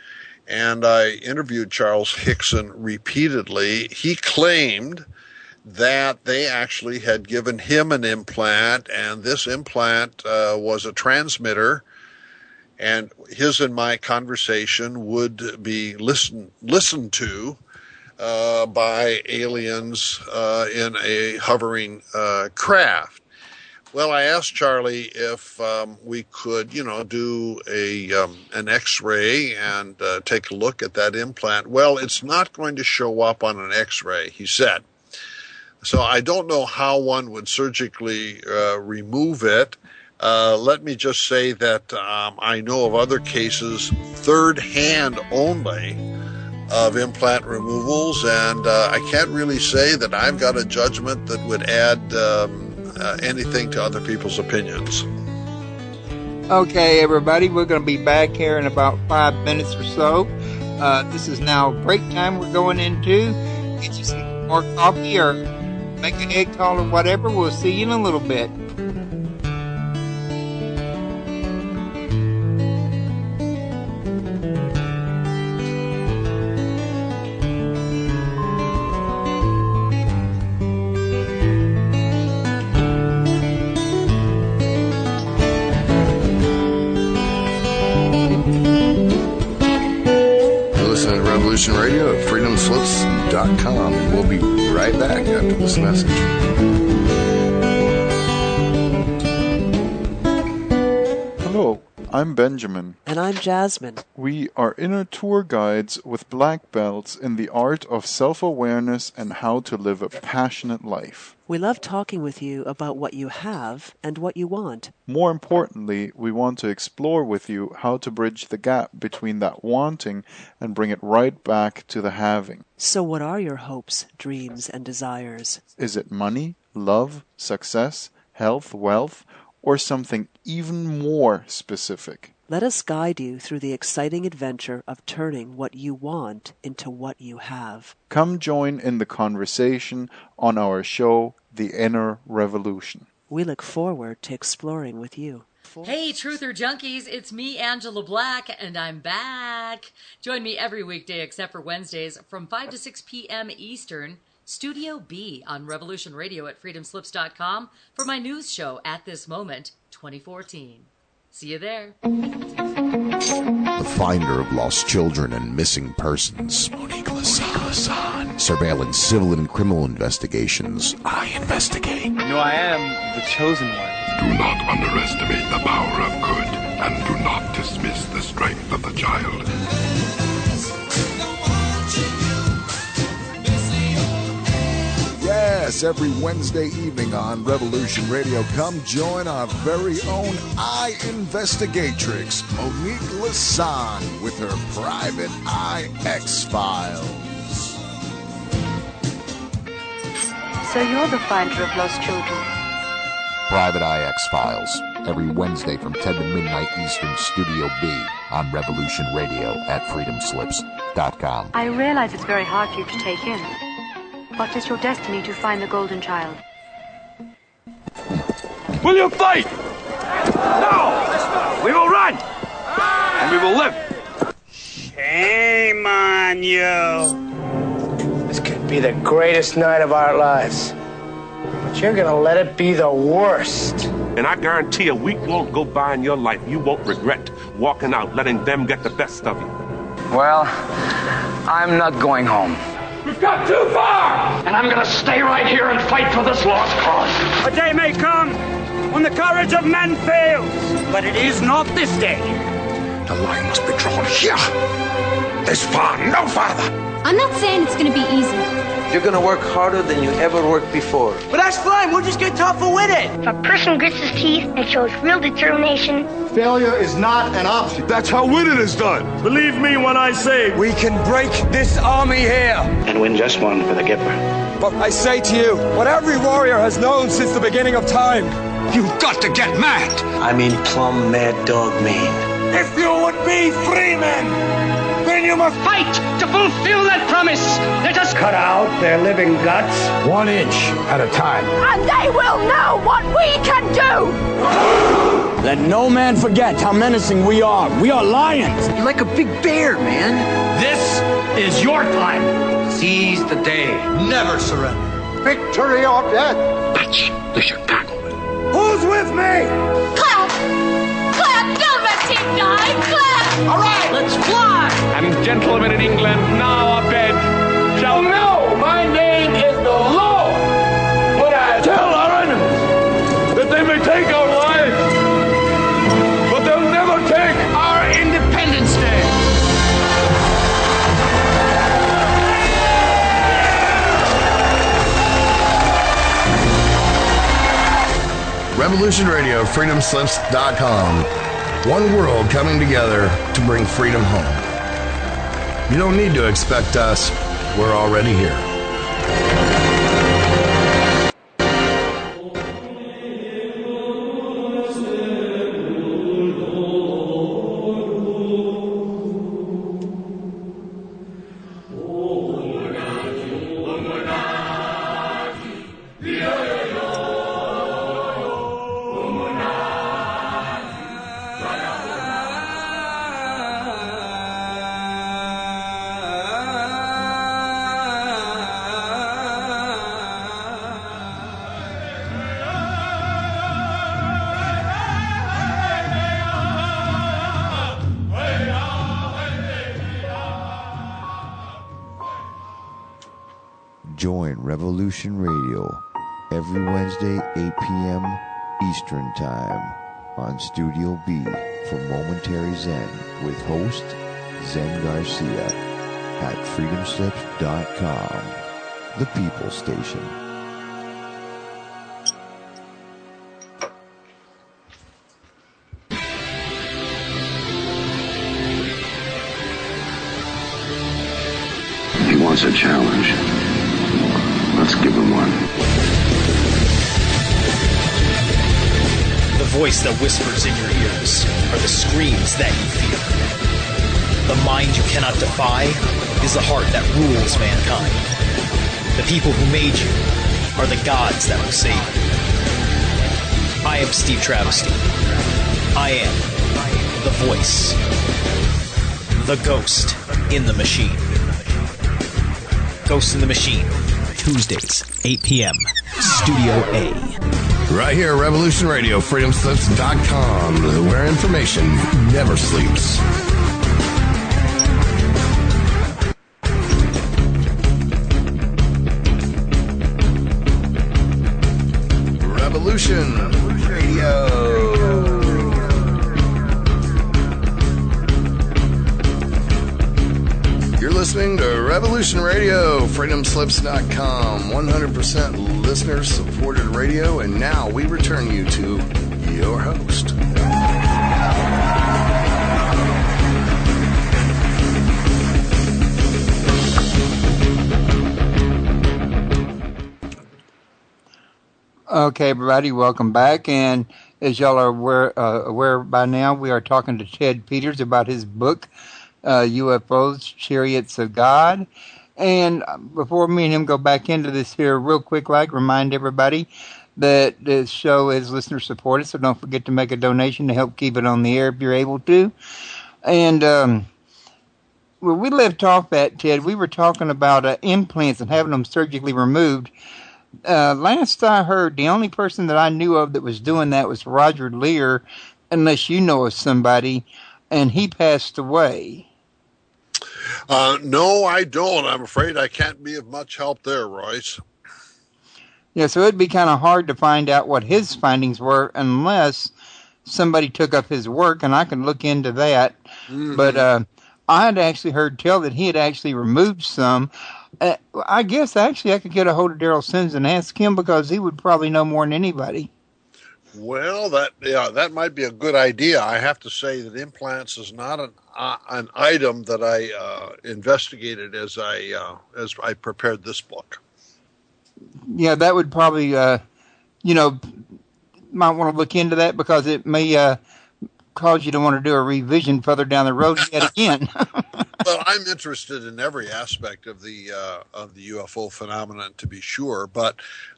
and I interviewed Charles Hickson repeatedly. He claimed that they actually had given him an implant, and this implant was a transmitter, and his and my conversation would be listened to by aliens in a hovering craft. Well, I asked Charlie if we could, do an X-ray and take a look at that implant. Well, it's not going to show up on an X-ray, he said. So I don't know how one would surgically remove it. Let me just say that I know of other cases, third hand only, of implant removals, and I can't really say that I've got a judgment that would add anything to other people's opinions. Okay, everybody, we're going to be back here in about 5 minutes or so. This is now break time we're going into. Get you some more coffee or make an egg call or whatever. We'll see you in a little bit. Radio at freedomslips.com, and we'll be right back after this message. Hello, I'm Benjamin. And I'm Jasmine. We are inner tour guides with black belts in the art of self-awareness and how to live a passionate life. We love talking with you about what you have and what you want. More importantly, we want to explore with you how to bridge the gap between that wanting and bring it right back to the having. So what are your hopes, dreams, and desires? Is it money, love, success, health, wealth, or something even more specific? Let us guide you through the exciting adventure of turning what you want into what you have. Come join in the conversation on our show, The Inner Revolution. We look forward to exploring with you. Hey, Truther Junkies, it's me, Angela Black, and I'm back. Join me every weekday except for Wednesdays from 5 to 6 p.m. Eastern, Studio B on Revolution Radio at freedomslips.com for my news show, At This Moment 2014. See you there. The finder of lost children and missing persons. Monique Lassan. Surveilling civil and criminal investigations. I investigate. No, I am the chosen one. Do not underestimate the power of good, and do not dismiss the strength of the child. Yeah, Yes, every Wednesday evening on Revolution Radio, come join our very own investigatrix, Monique Lasan, with her private X-Files. So you're the finder of lost children? Private X-Files, every Wednesday from 10 to midnight Eastern, Studio B, on Revolution Radio at freedomslips.com. I realize it's very hard for you to take in, but it's your destiny to find the golden child. Will you fight? No! We will run! And we will live! Shame on you! This could be the greatest night of our lives. But you're gonna let it be the worst. And I guarantee a week won't go by in your life you won't regret walking out, letting them get the best of you. Well, I'm not going home. We've got too far! And I'm gonna stay right here and fight for this lost cause. A day may come when the courage of men fails, but it is not this day. The line must be drawn here. This far, no farther. I'm not saying it's gonna be easy. You're gonna work harder than you ever worked before. But that's fine, we'll just get tougher with it. If a person grits his teeth and shows real determination, failure is not an option. That's how winning is done. Believe me when I say we can break this army here. And win just one for the Gipper. But I say to you, what every warrior has known since the beginning of time. You've got to get mad. I mean plumb mad dog mean. If you would be free men, then you must fight to fulfill that promise. Let us cut out their living guts 1 inch at a time. and they will know what we can do! Let no man forget how menacing we are. We are lions. You're like a big bear, man. This is your time. Seize the day. Never surrender. Victory or death. That's the Chicago. Who's with me? Clap! Clap! Give a team guy! Clap! All right, let's fly. And gentlemen in England, now abed, shall No, my name is the Lord. But I tell our enemies that they may take our lives, but they'll never take our Independence Day. Revolution Radio, freedomslips.com. One world coming together to bring freedom home. You don't need to expect us. We're already here. Join Revolution Radio every Wednesday, 8 p.m. Eastern Time on Studio B for Momentary Zen with host Zen Garcia at freedomslips.com, the People Station. He wants a challenge. Let's give him one. The voice that whispers in your ears are the screams that you fear. The mind you cannot defy is the heart that rules mankind. The people who made you are the gods that will save you. I am Steve Travesty. I am the voice. The ghost in the machine. Ghost in the Machine, Tuesdays, 8 p.m., Studio A. Right here, Revolution Radio, freedomslips.com, where information never sleeps. Revolution Radio. listening to Revolution Radio, freedomslips.com, 100% listener-supported radio, and now we return you to your host. Okay, everybody, welcome back. And as y'all are aware by now, we are talking to Ted Peters about his book, UFOs, Chariots of God. And before me and him go back into this here real quick, remind everybody that this show is listener supported, so don't forget to make a donation to help keep it on the air if you're able to. And where we left off at, Ted, we were talking about implants and having them surgically removed. Last I heard, the only person that I knew of that was doing that was Roger Lear, unless you know of somebody, and he passed away. No, I don't. I'm afraid I can't be of much help there, Royce. Yeah, so it'd be kind of hard to find out what his findings were unless somebody took up his work, and I can look into that. Mm-hmm. But I had actually heard tell that he had actually removed some. I guess actually I could get a hold of Daryl Sims and ask him, because he would probably know more than anybody. Well, that might be a good idea. I have to say that implants is not an item that I investigated as I prepared this book. Yeah, that would probably might want to look into that, because it may cause you to want to do a revision further down the road yet again. Well, I'm interested in every aspect of the UFO phenomenon, to be sure, but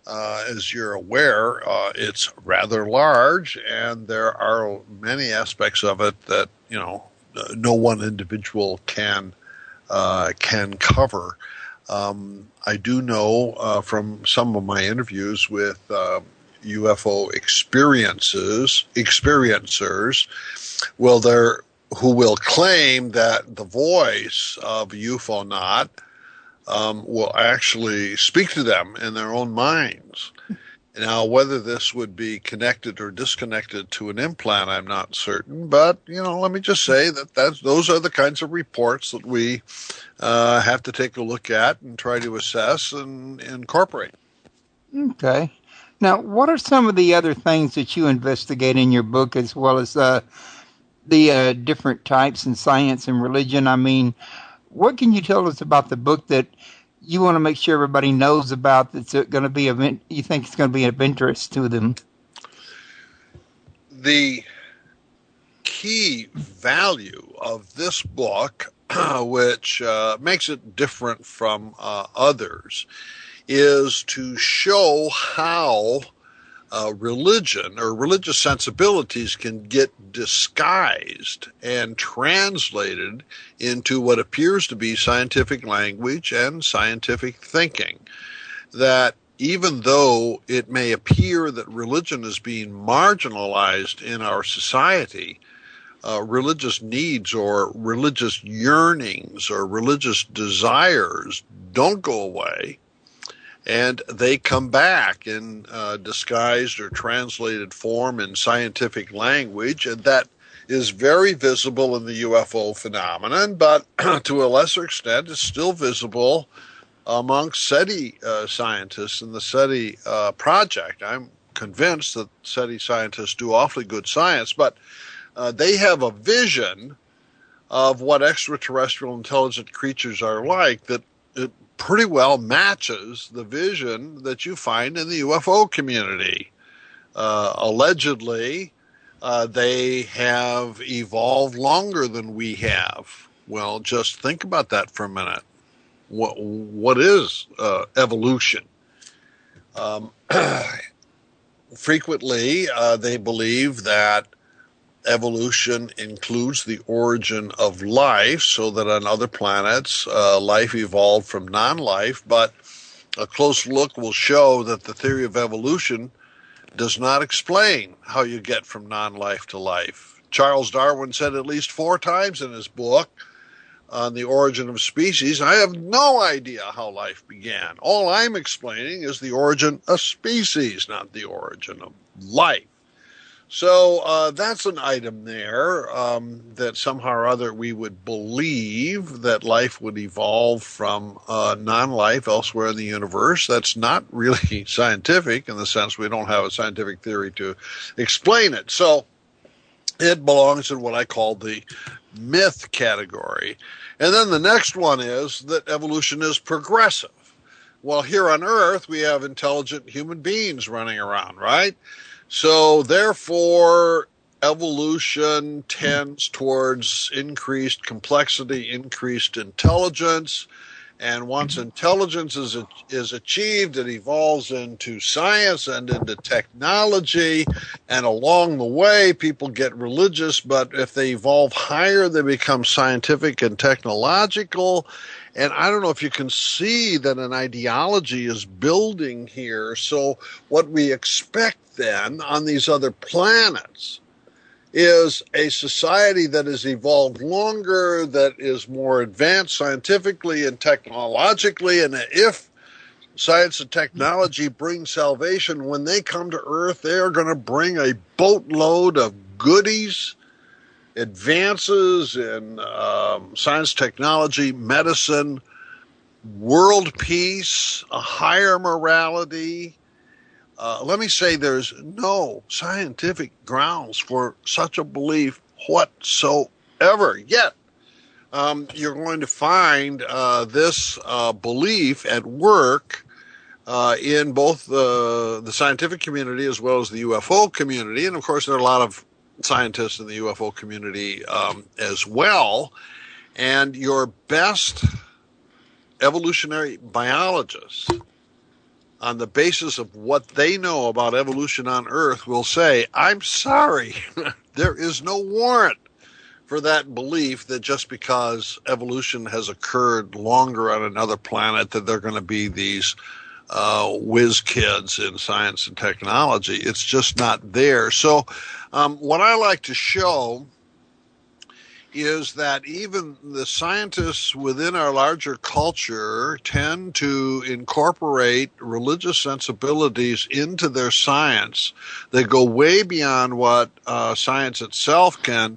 as you're aware, it's rather large, and there are many aspects of it that no one individual can cover. I do know from some of my interviews with UFO experiencers, who will claim that the voice of a UFOnaut will actually speak to them in their own minds. Now, whether this would be connected or disconnected to an implant, I'm not certain. But, let me just say that those are the kinds of reports that we have to take a look at and try to assess and incorporate. Okay. Now, what are some of the other things that you investigate in your book, as well as the different types in science and religion? I mean, what can you tell us about the book that you want to make sure everybody knows about, that's going to be you think it's going to be of interest to them? The key value of this book, which makes it different from others, is to show how religion or religious sensibilities can get disguised and translated into what appears to be scientific language and scientific thinking. That even though it may appear that religion is being marginalized in our society, religious needs or religious yearnings or religious desires don't go away. And they come back in disguised or translated form in scientific language, and that is very visible in the UFO phenomenon, but to a lesser extent is still visible amongst SETI scientists in the SETI project. I'm convinced that SETI scientists do awfully good science, but they have a vision of what extraterrestrial intelligent creatures are like that it pretty well matches the vision that you find in the UFO community. Allegedly, they have evolved longer than we have. Well, just think about that for a minute. What is evolution? Frequently, they believe that evolution includes the origin of life, so that on other planets, life evolved from non-life, but a close look will show that the theory of evolution does not explain how you get from non-life to life. Charles Darwin said at least 4 times in his book on the origin of species, I have no idea how life began. All I'm explaining is the origin of species, not the origin of life. So that's an item there, that somehow or other we would believe that life would evolve from non-life elsewhere in the universe. That's not really scientific in the sense we don't have a scientific theory to explain it. So it belongs in what I call the myth category. And then the next one is that evolution is progressive. Well, here on Earth, we have intelligent human beings running around, right? So therefore, evolution tends towards increased complexity, increased intelligence. And once intelligence is achieved, it evolves into science and into technology. And along the way, people get religious, but if they evolve higher, they become scientific and technological. And I don't know if you can see that an ideology is building here. So what we expect then on these other planets is a society that has evolved longer, that is more advanced scientifically and technologically. And if science and technology bring salvation, when they come to Earth, they are going to bring a boatload of goodies, advances in science, technology, medicine, world peace, a higher morality. Let me say there's no scientific grounds for such a belief whatsoever. Yet, you're going to find this belief at work in both the scientific community as well as the UFO community. And, of course, there are a lot of scientists in the UFO community as well. And your best evolutionary biologists, on the basis of what they know about evolution on Earth, will say, I'm sorry, there is no warrant for that belief that just because evolution has occurred longer on another planet that they're going to be these whiz kids in science and technology. It's just not there. So what I like to show is that even the scientists within our larger culture tend to incorporate religious sensibilities into their science. They go way beyond what science itself can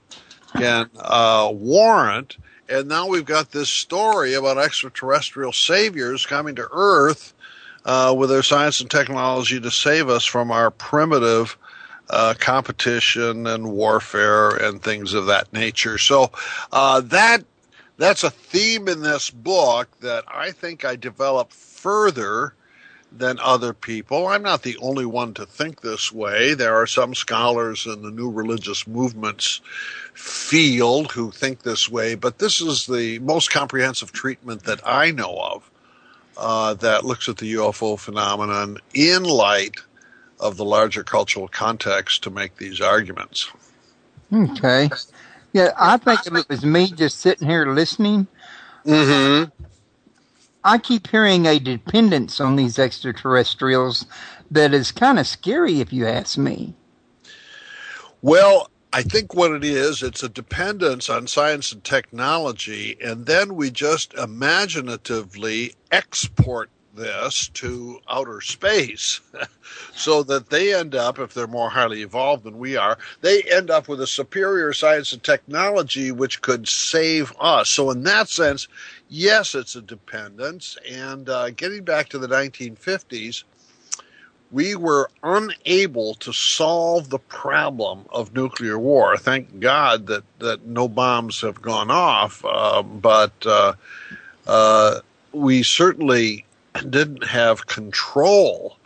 warrant. And now we've got this story about extraterrestrial saviors coming to Earth with their science and technology to save us from our primitive competition and warfare and things of that nature. So that's a theme in this book that I think I develop further than other people. I'm not the only one to think this way. There are some scholars in the new religious movements field who think this way, but this is the most comprehensive treatment that I know of that looks at the UFO phenomenon in light of the larger cultural context to make these arguments. Okay. Yeah, I think if it was me just sitting here listening, I keep hearing a dependence on these extraterrestrials that is kind of scary if you ask me. Well, I think what it is, it's a dependence on science and technology, and then we just imaginatively export this to outer space so that they end up, if they're more highly evolved than we are, they end up with a superior science and technology which could save us. So in that sense, yes, it's a dependence. And getting back to the 1950s, we were unable to solve the problem of nuclear war. Thank God that no bombs have gone off, but we certainly didn't have control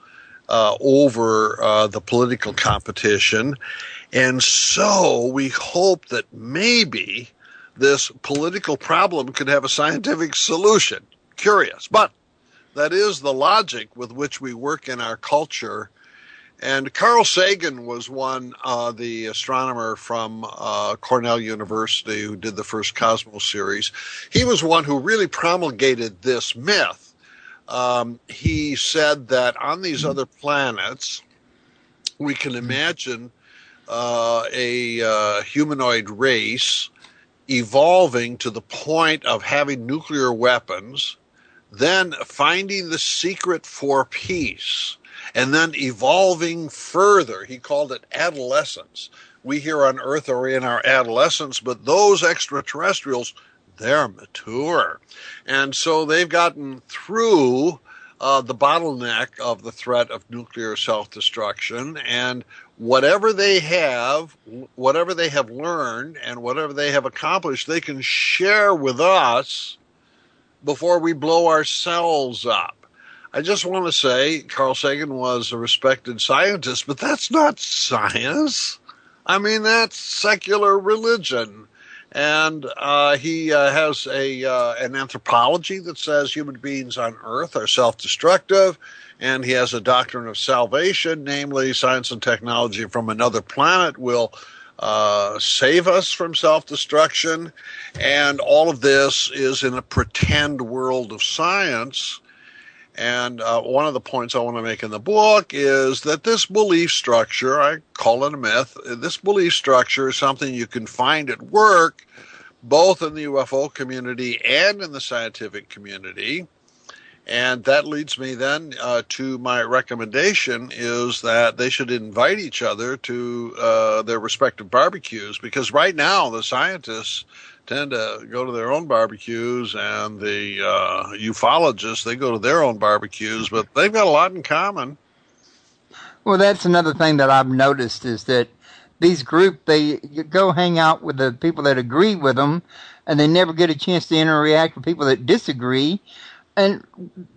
over the political competition. And so we hope that maybe this political problem could have a scientific solution. Curious. But that is the logic with which we work in our culture. And Carl Sagan was one, the astronomer from Cornell University who did the first Cosmos series. He was one who really promulgated this myth. He said that on these other planets, we can imagine a humanoid race evolving to the point of having nuclear weapons, then finding the secret for peace. and then evolving further. He called it adolescence. We here on Earth are in our adolescence, but those extraterrestrials, they're mature. And so they've gotten through the bottleneck of the threat of nuclear self-destruction, and whatever they have learned and whatever they have accomplished, they can share with us before we blow ourselves up. I just want to say Carl Sagan was a respected scientist, but that's not science. I mean, that's secular religion. And he has an anthropology that says human beings on Earth are self-destructive, and he has a doctrine of salvation, namely science and technology from another planet will save us from self-destruction. And all of this is in a pretend world of science. And one of the points I want to make in the book is that this belief structure, I call it a myth, this belief structure is something you can find at work, both in the UFO community and in the scientific community. And that leads me then to my recommendation is that they should invite each other to their respective barbecues, because right now the scientists tend to go to their own barbecues, and the ufologists, they go to their own barbecues, but they've got a lot in common. Well, that's another thing that I've noticed is that these groups, they go hang out with the people that agree with them, and they never get a chance to interact with people that disagree. And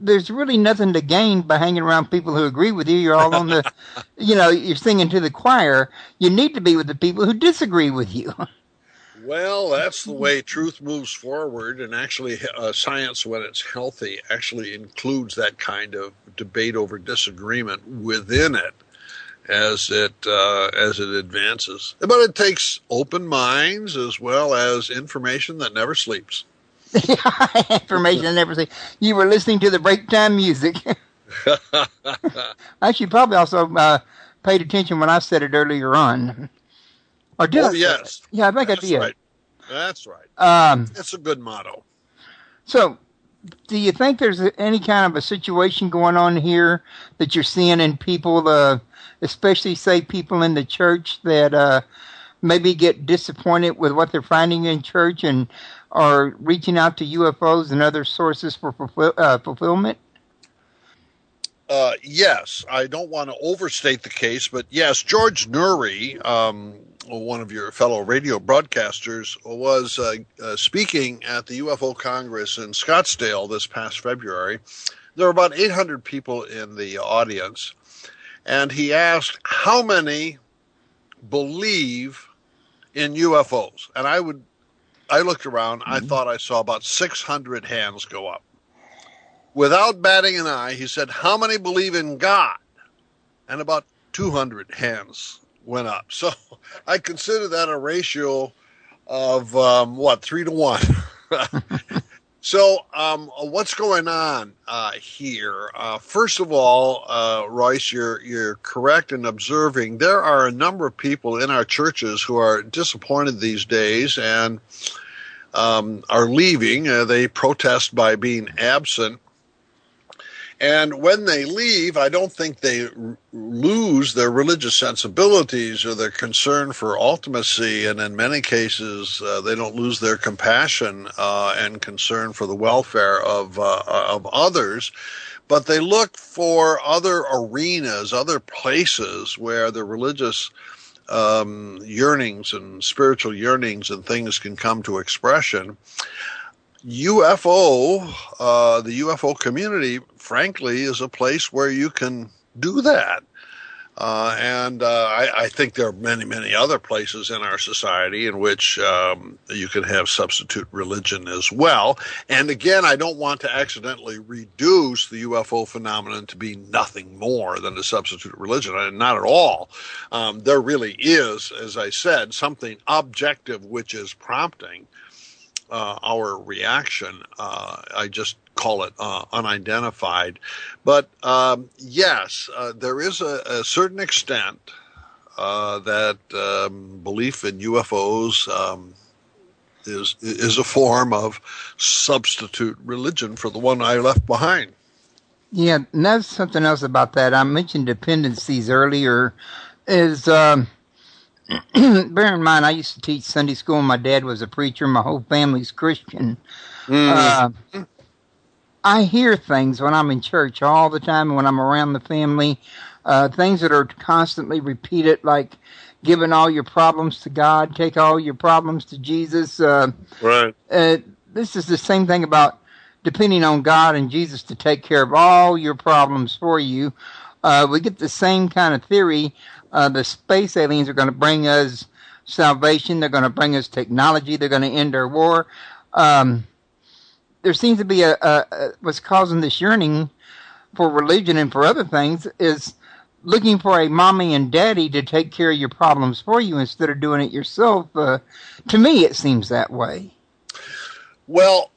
there's really nothing to gain by hanging around people who agree with you. You're all on the, you're singing to the choir. You need to be with the people who disagree with you. Well, that's the way truth moves forward, and actually science, when it's healthy, actually includes that kind of debate over disagreement within it as it advances. But it takes open minds as well as information that never sleeps. Information that never sleeps. You were listening to the break time music. Actually, probably also paid attention when I said it earlier on. Or did I? Yes. Yeah, I think I did. Right. That's right. It's a good motto. So, do you think there's any kind of a situation going on here that you're seeing in people, especially, say, people in the church that maybe get disappointed with what they're finding in church and are reaching out to UFOs and other sources for fulfillment? Yes, I don't want to overstate the case, but yes, George Noory, one of your fellow radio broadcasters, was speaking at the UFO Congress in Scottsdale this past February. There were about 800 people in the audience, and he asked how many believe in UFOs. And I looked around, I thought I saw about 600 hands go up. Without batting an eye, he said, how many believe in God? And about 200 hands went up. So I consider that a ratio of, 3 to 1. So what's going on here? First of all, Royce, you're correct in observing there are a number of people in our churches who are disappointed these days and are leaving. They protest by being absent. And when they leave, I don't think they lose their religious sensibilities or their concern for ultimacy. And in many cases, they don't lose their compassion and concern for the welfare of others. But they look for other arenas, other places where the religious yearnings and spiritual yearnings and things can come to expression. UFO, the UFO community, frankly, is a place where you can do that. And I think there are many, many other places in our society in which you can have substitute religion as well. And again, I don't want to accidentally reduce the UFO phenomenon to be nothing more than a substitute religion. Not at all. There really is, as I said, something objective which is prompting our reaction. I just call it unidentified. But yes, there is a certain extent that belief in UFOs is a form of substitute religion for the one I left behind. Yeah, and that's something else about that. I mentioned dependencies earlier. Is bear in mind, I used to teach Sunday school. My dad was a preacher. My whole family's Christian. I hear things when I'm in church all the time, when I'm around the family, things that are constantly repeated, like giving all your problems to God, take all your problems to Jesus. Right. This is the same thing about depending on God and Jesus to take care of all your problems for you. We get the same kind of theory. The space aliens are going to bring us salvation. They're going to bring us technology. They're going to end our war. There seems to be what's causing this yearning for religion and for other things is looking for a mommy and daddy to take care of your problems for you instead of doing it yourself. To me, it seems that way. Well,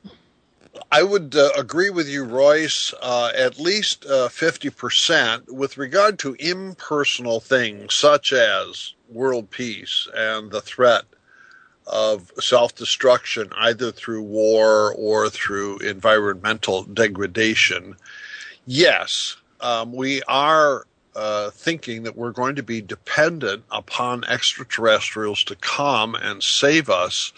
I would agree with you, Royce, at least 50% with regard to impersonal things such as world peace and the threat of self-destruction, either through war or through environmental degradation. Yes, we are thinking that we're going to be dependent upon extraterrestrials to come and save us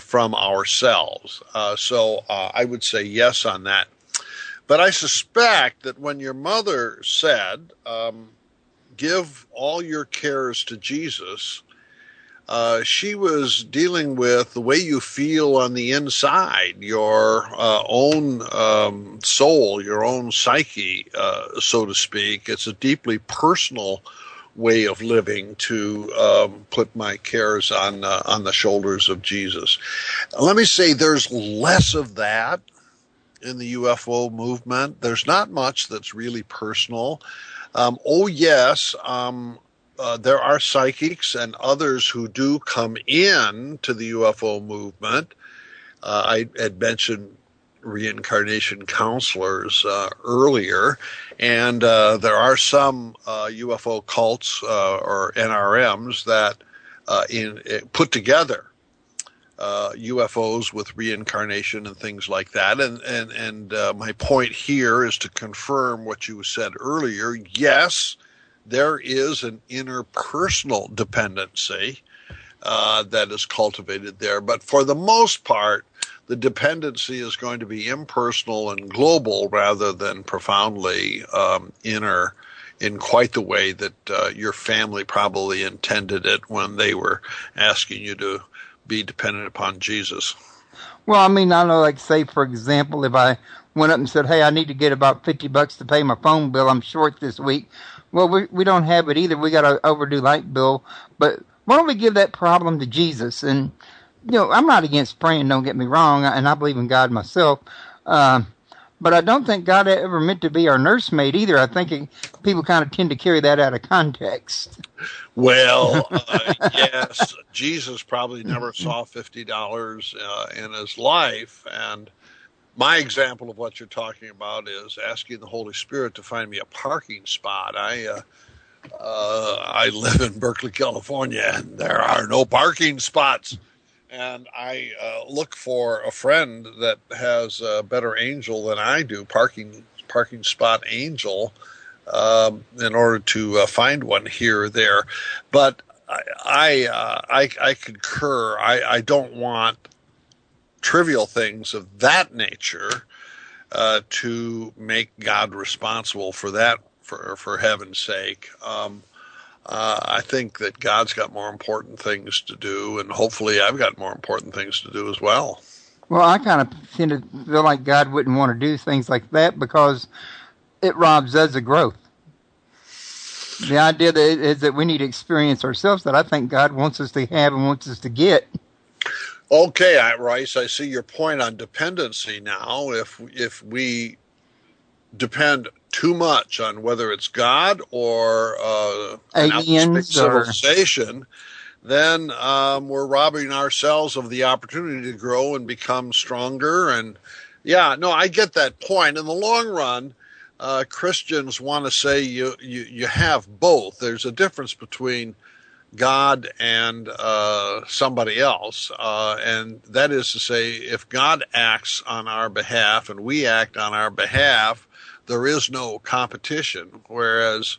from ourselves. So I would say yes on that. But I suspect that when your mother said, give all your cares to Jesus, she was dealing with the way you feel on the inside, your own soul, your own psyche, so to speak. It's a deeply personal way of living to put my cares on the shoulders of Jesus. Let me say there's less of that in the UFO movement. There's not much that's really personal. There are psychics and others who do come in to the UFO movement. I had mentioned reincarnation counselors earlier, and there are some UFO cults or NRMs that put together UFOs with reincarnation and things like that. And my point here is to confirm what you said earlier. Yes, there is an interpersonal dependency that is cultivated there, but for the most part, the dependency is going to be impersonal and global rather than profoundly inner in quite the way that your family probably intended it when they were asking you to be dependent upon Jesus. Well, I mean, I know, like, say, for example, if I went up and said, hey, I need to get about $50 to pay my phone bill, I'm short this week. Well, we don't have it either. We got an overdue light bill. But why don't we give that problem to Jesus? And, you know, I'm not against praying, don't get me wrong, and I believe in God myself. But I don't think God ever meant to be our nursemaid either. I think people kind of tend to carry that out of context. Well, yes, Jesus probably never saw $50 in his life. And my example of what you're talking about is asking the Holy Spirit to find me a parking spot. I live in Berkeley, California, and there are no parking spots. And I look for a friend that has a better angel than I do, parking spot angel, in order to find one here or there. But I concur. I don't want trivial things of that nature to make God responsible for that, for heaven's sake. I think that God's got more important things to do, and hopefully I've got more important things to do as well. Well, I kind of tend to feel like God wouldn't want to do things like that because it robs us of growth. The idea is that we need to experience ourselves that I think God wants us to have and wants us to get. Okay, Rice, I see your point on dependency now. If we depend too much on whether it's God or an outside civilization, then we're robbing ourselves of the opportunity to grow and become stronger. And yeah, no, I get that point. In the long run, Christians want to say you have both. There's a difference between God and somebody else, and that is to say, if God acts on our behalf and we act on our behalf, there is no competition, whereas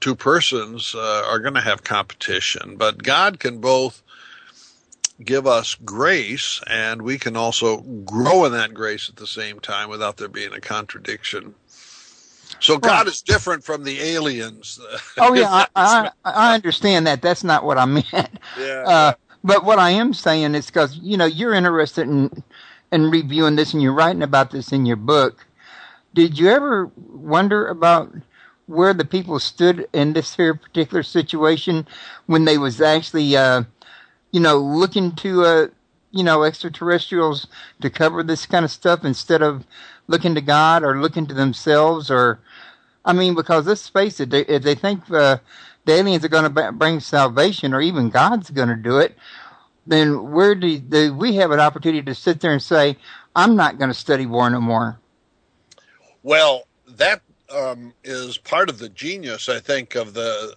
two persons are going to have competition. But God can both give us grace, and we can also grow in that grace at the same time without there being a contradiction. So God is different from the aliens. Oh, yeah, I understand that. That's not what I meant. Yeah. But what I am saying is because, you're interested in reviewing this, and you're writing about this in your book. Did you ever wonder about where the people stood in this here particular situation when they was actually, looking to, extraterrestrials to cover this kind of stuff instead of looking to God or looking to themselves? Or, because let's face it, if they think the aliens are going to bring salvation, or even God's going to do it, then where do we have an opportunity to sit there and say, I'm not going to study war no more? Well, that is part of the genius, I think, of the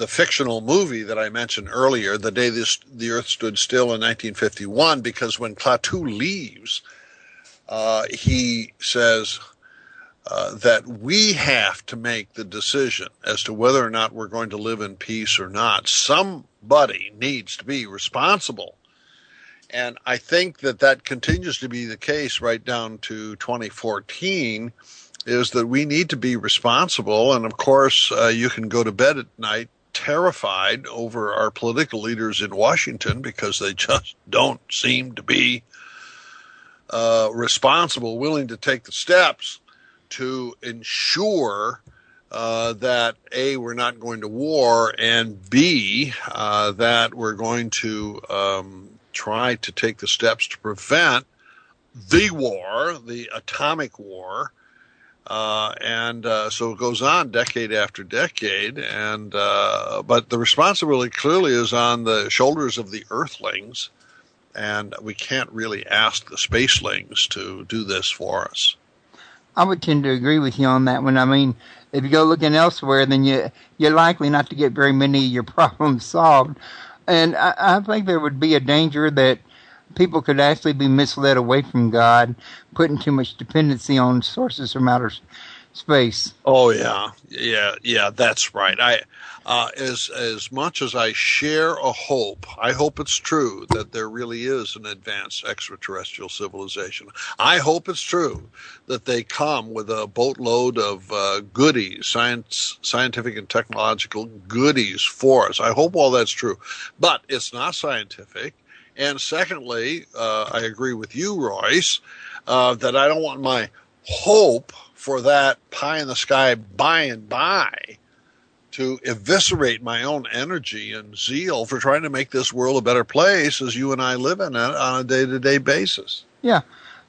fictional movie that I mentioned earlier, The Day the Earth Stood Still in 1951, because when Klaatu leaves, he says that we have to make the decision as to whether or not we're going to live in peace or not. Somebody needs to be responsible. And I think that continues to be the case right down to 2014, is that we need to be responsible. And of course, you can go to bed at night terrified over our political leaders in Washington because they just don't seem to be responsible, willing to take the steps to ensure that A, we're not going to war, and B, that we're going to try to take the steps to prevent the war, the atomic war. So it goes on decade after decade, but the responsibility clearly is on the shoulders of the Earthlings, and we can't really ask the Spacelings to do this for us. I would tend to agree with you on that one. If you go looking elsewhere, then you're likely not to get very many of your problems solved. And I think there would be a danger that people could actually be misled away from God, putting too much dependency on sources from outer space. Oh, yeah, that's right. As much as I share a hope, I hope it's true that there really is an advanced extraterrestrial civilization. I hope it's true that they come with a boatload of goodies, scientific and technological goodies for us. I hope all that's true. But it's not scientific. And secondly, I agree with you, Royce, that I don't want my hope for that pie in the sky by and by to eviscerate my own energy and zeal for trying to make this world a better place as you and I live in it on a day-to-day basis. Yeah.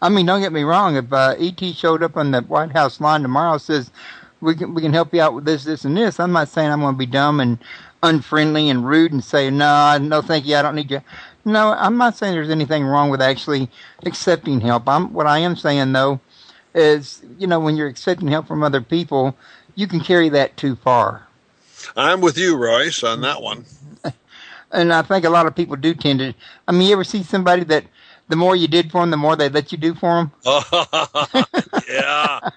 Don't get me wrong. If E.T. showed up on the White House lawn tomorrow and says, we can help you out with this, this, and this, I'm not saying I'm going to be dumb and unfriendly and rude and say, no, thank you, I don't need you. No, I'm not saying there's anything wrong with actually accepting help. What I am saying, though, is, when you're accepting help from other people, you can carry that too far. I'm with you, Royce, on that one. And I think a lot of people do tend to. You ever see somebody that the more you did for them, the more they let you do for them? Yeah.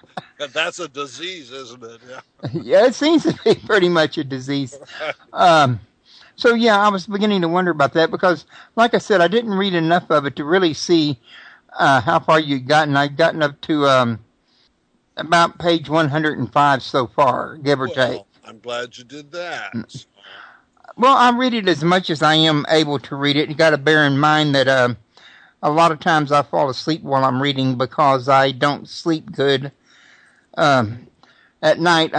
That's a disease, isn't it? Yeah. Yeah, it seems to be pretty much a disease. So, yeah, I was beginning to wonder about that because, like I said, I didn't read enough of it to really see how far you'd gotten. I'd gotten up to about page 105 so far, give or take. I'm glad you did that. Well, I read it as much as I am able to read it. You got to bear in mind that a lot of times I fall asleep while I'm reading because I don't sleep good at night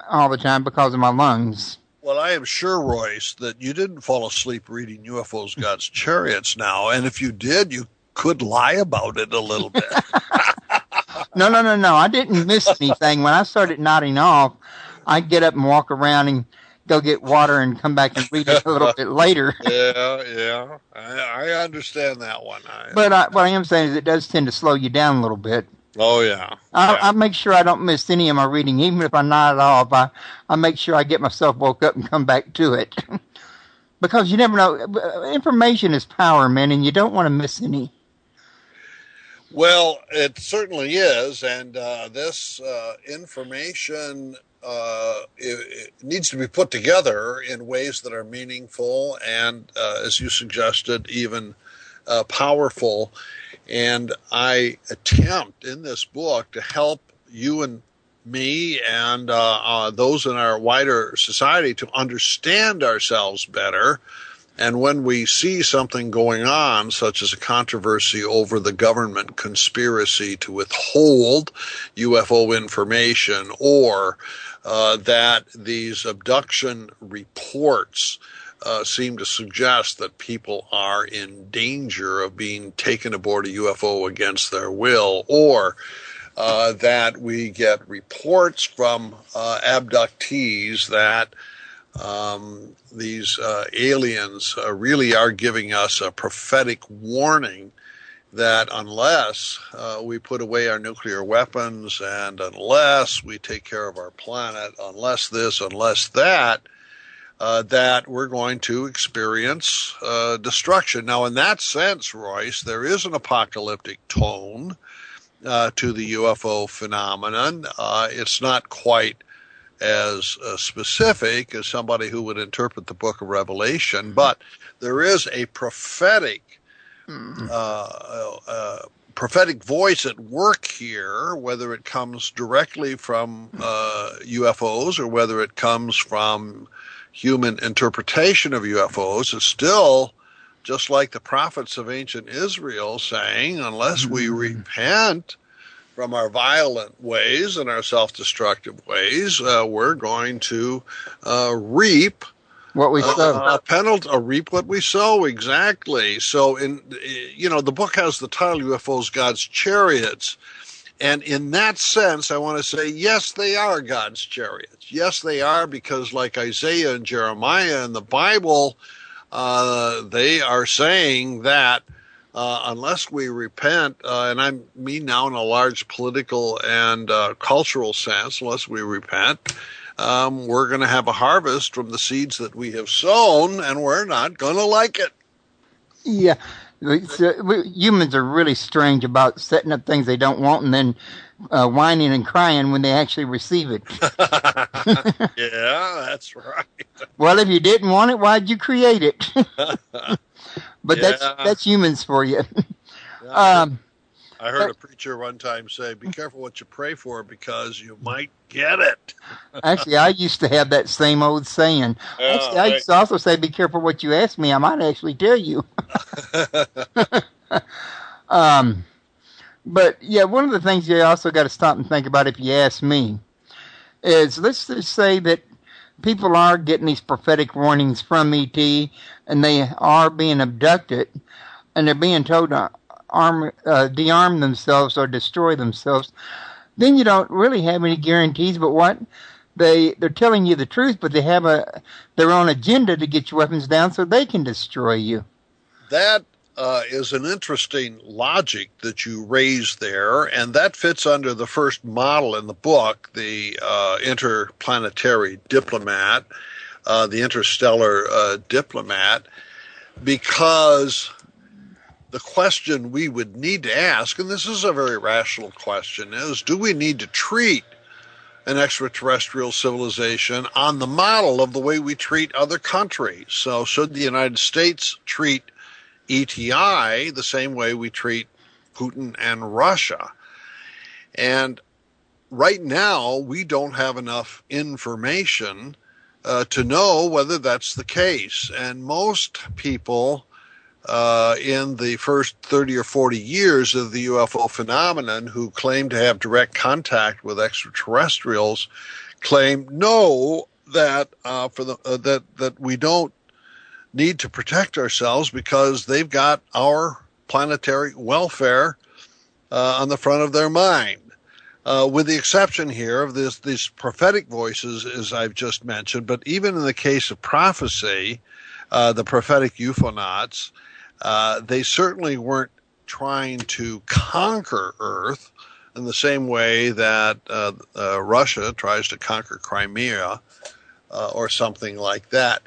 all the time because of my lungs. Well, I am sure, Royce, that you didn't fall asleep reading UFOs, God's Chariots now. And if you did, you could lie about it a little bit. No. I didn't miss anything. When I started nodding off, I'd get up and walk around and go get water and come back and read it a little bit later. Yeah. I understand that one. But what I am saying is it does tend to slow you down a little bit. Oh, yeah. I make sure I don't miss any of my reading. Even if I nod off, I make sure I get myself woke up and come back to it. Because you never know. Information is power, man, and you don't want to miss any. Well, it certainly is, and this information it needs to be put together in ways that are meaningful and, as you suggested, even powerful. And I attempt in this book to help you and me and those in our wider society to understand ourselves better. And when we see something going on, such as a controversy over the government conspiracy to withhold UFO information, or that these abduction reports seem to suggest that people are in danger of being taken aboard a UFO against their will, or that we get reports from abductees that these aliens really are giving us a prophetic warning that unless we put away our nuclear weapons and unless we take care of our planet, unless this, unless that, that we're going to experience destruction. Now, in that sense, Royce, there is an apocalyptic tone to the UFO phenomenon. It's not quite as specific as somebody who would interpret the book of Revelation, but there is a prophetic voice at work here, whether it comes directly from UFOs or whether it comes from human interpretation of UFOs. It's still just like the prophets of ancient Israel saying, unless we repent from our violent ways and our self-destructive ways, we're going to reap what we sow. Reap what we sow, exactly. So, the book has the title UFOs, God's Chariots. And in that sense, I want to say, yes, they are God's chariots. Yes, they are, because like Isaiah and Jeremiah in the Bible, they are saying that unless we repent, and I mean now in a large political and cultural sense, unless we repent, we're going to have a harvest from the seeds that we have sown, and we're not going to like it. Yeah. Humans are really strange about setting up things they don't want and then whining and crying when they actually receive it. Yeah, that's right. Well, if you didn't want it, why'd you create it? But that's humans for you. I heard a preacher one time say, be careful what you pray for because you might get it. Actually, I used to have that same old saying. I used to also say, be careful what you ask me. I might actually tell you. But, yeah, one of the things you also got to stop and think about, if you ask me, is let's just say that people are getting these prophetic warnings from ET, and they are being abducted, and they're being told to de-arm themselves or destroy themselves. Then you don't really have any guarantees. But what they're telling you the truth, but they have their own agenda to get your weapons down so they can destroy you. That is an interesting logic that you raise there, and that fits under the first model in the book, the interplanetary diplomat, the interstellar diplomat, because the question we would need to ask, and this is a very rational question, is do we need to treat an extraterrestrial civilization on the model of the way we treat other countries? So should the United States treat ETI the same way we treat Putin and Russia? And right now, we don't have enough information to know whether that's the case. And most people in the first 30 or 40 years of the UFO phenomenon who claim to have direct contact with extraterrestrials claim that that we don't need to protect ourselves because they've got our planetary welfare on the front of their mind. With the exception here of these prophetic voices, as I've just mentioned, but even in the case of prophecy, the prophetic ufonauts, they certainly weren't trying to conquer Earth in the same way that Russia tries to conquer Crimea or something like that.